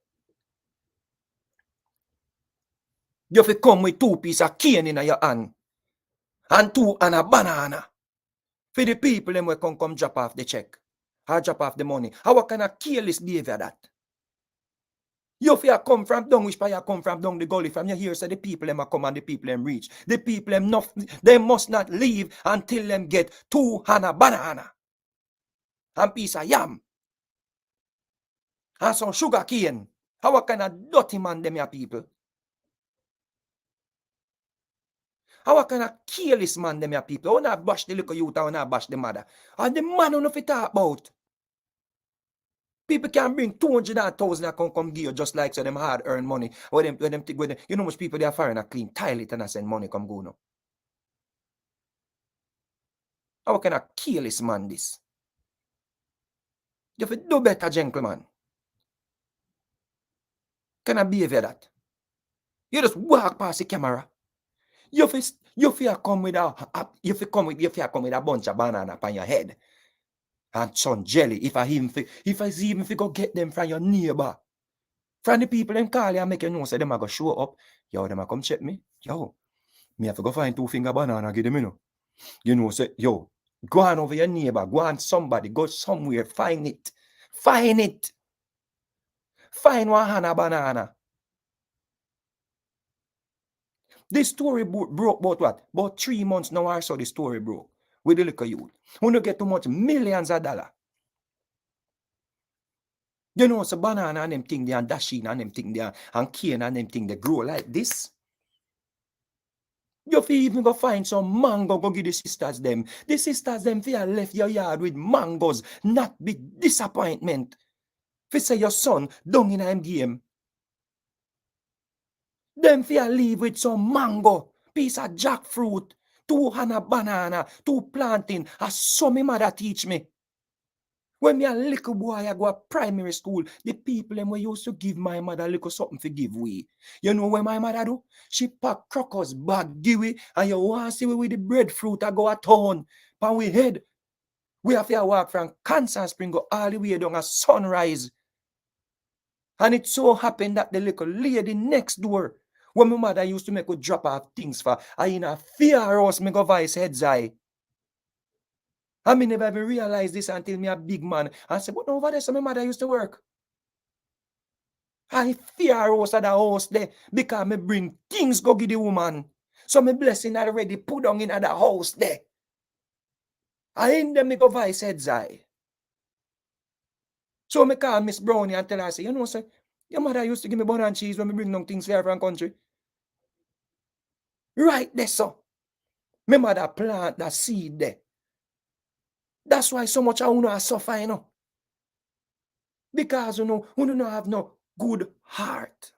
You have to come with 2 pieces of cane in your hand and 2 and a banana. For the people them will come drop off the check or drop off the money. How can a careless behavior that? You fear come from down, which part you come from down the gully from you hear say the people them come and the people them reach. The people them not, they must not leave until them get 2 Hana banana and piece of yam and some sugar cane. How kind of dirty man them your people? How kind of careless man them your people? How not bash the little youth, how not bash the mother? And the man who know fi talk about. People can bring 200,000 and come give you just like so them hard earned money. Or them, you know much people they are foreign and clean toilet and I send money come go now. How can a careless man this? You have to do better, gentleman. Can I behave that? You just walk past the camera. You feel come with a bunch of banana upon your head. And some jelly. If I even go get them from your neighbor. From the people them call you and make you know say them a go show up. Yo, them a come check me. Yo, me have to go find 2 finger banana give them, you know. You know, say, yo, go on over your neighbor, go on somebody, go somewhere, find it. Find it. Find 1 Hana banana. This story broke about what? About 3 months now or so the story broke. With the little youth. Who don't get too much millions of dollars. You know, so banana and them thing there and dasheen and them thing there and cane and them thing they grow like this. You feel even go find some mango, go give the sisters them. The sisters them feel left your yard with mangoes, not with disappointment. If say your son down in a game. Them feel leave with some mango, piece of jackfruit, 2 Hana banana, 2 planting. I saw my mother teach me. When me a little boy, I go to primary school, the people them we used to give my mother a little something to give we. You know what my mother do? She pack crackers bag, give we, and you want to see we with the breadfruit, I go a town. Pan we head, we have to walk from Kansas Spring, go all the way down a Sunrise. And it so happened that the little lady next door, when my mother used to make a drop off things for, I in a fear house, me go vice heads eye. I me never even realize this until me a big man. And say, but over there, so my mother used to work. I fear house at the house there because me bring things go give the woman. So me blessing already put down in the house there. I in them me go vice heads eye. So me call Miss Brownie and tell her, say, you know, sir, your mother used to give me bun and cheese when me bring down things here from country. Right there, so. My mother plant that seed there. That's why so much I wanna suffer, you know. Because you don't have no good heart.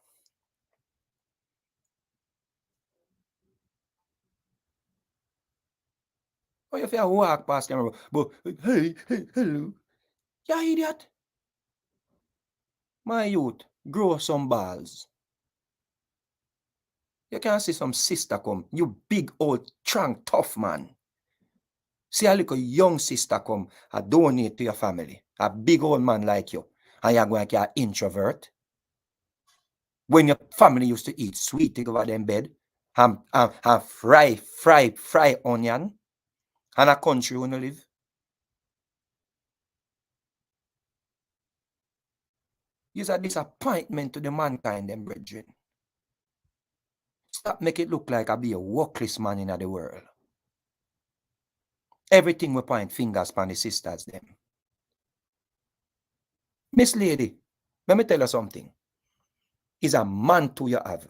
Or if you walk past camera, but hey, hello. You idiot. My youth, grow some balls. You can see some sister come. You big old trunk tough man. See a little young sister come, I donate to your family. A big old man like you. And you're going to get an introvert. When your family used to eat sweet, take over them bed. And fry onion. And a country you want to live. It's a disappointment to the mankind, them brethren. Stop make it look like I be a workless man in the world. Everything we point fingers upon the sisters them. Miss Lady, let me tell you something. It's a mantle you have.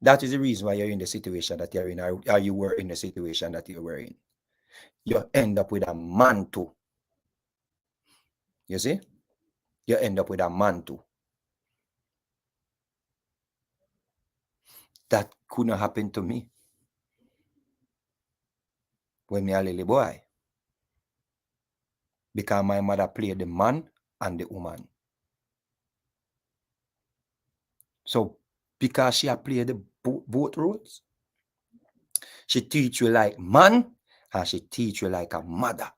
That is the reason why you're in the situation that you're in, or you were in the situation that you were in. You end up with a mantle. You see? You end up with a mantle. That couldn't happen to me when me a little boy. Because my mother played the man and the woman. So, because she played the both roles, she teach you like man and she teach you like a mother.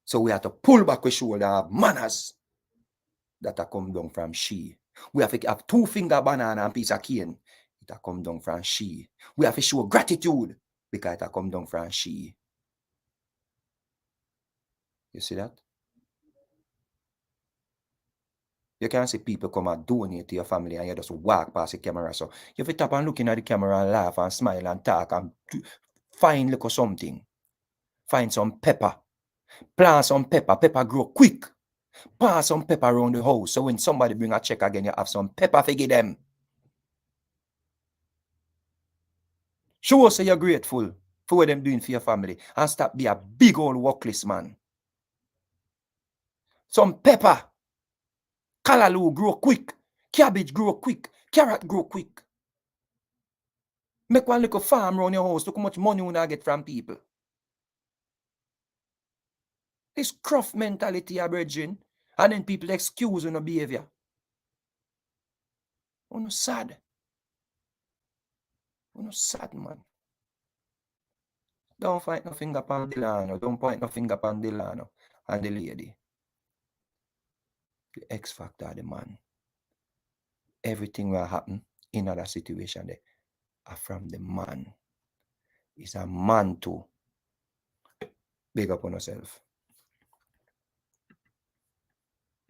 So we have to pull back the shoulder and have manners that are come down from she. We have to have 2 finger banana and piece of cane. It have come down from she. We have to show gratitude because it have come down from she. You see that? You can see people come and donate to your family and you just walk past the camera. So you have to tap and looking at the camera and laugh and smile and talk and find little something. Find some pepper. Plant some pepper. Pepper grow quick. Pass some pepper around the house. So when somebody bring a check again, you have some pepper to give them. Show us you're grateful for what them doing for your family. And stop be a big old workless man. Some pepper. Callaloo grow quick. Cabbage grow quick. Carrot grow quick. Make one little farm around your house. Look how much money you get from people. This cruft mentality, brethren. And then people excuse no behavior. You're sad. You're sad, man. Don't point no finger upon Delano. Don't point no finger upon Delano and the lady. The X factor, the man. Everything will happen in other situation there are from the man. It's a man too. Big up on yourself.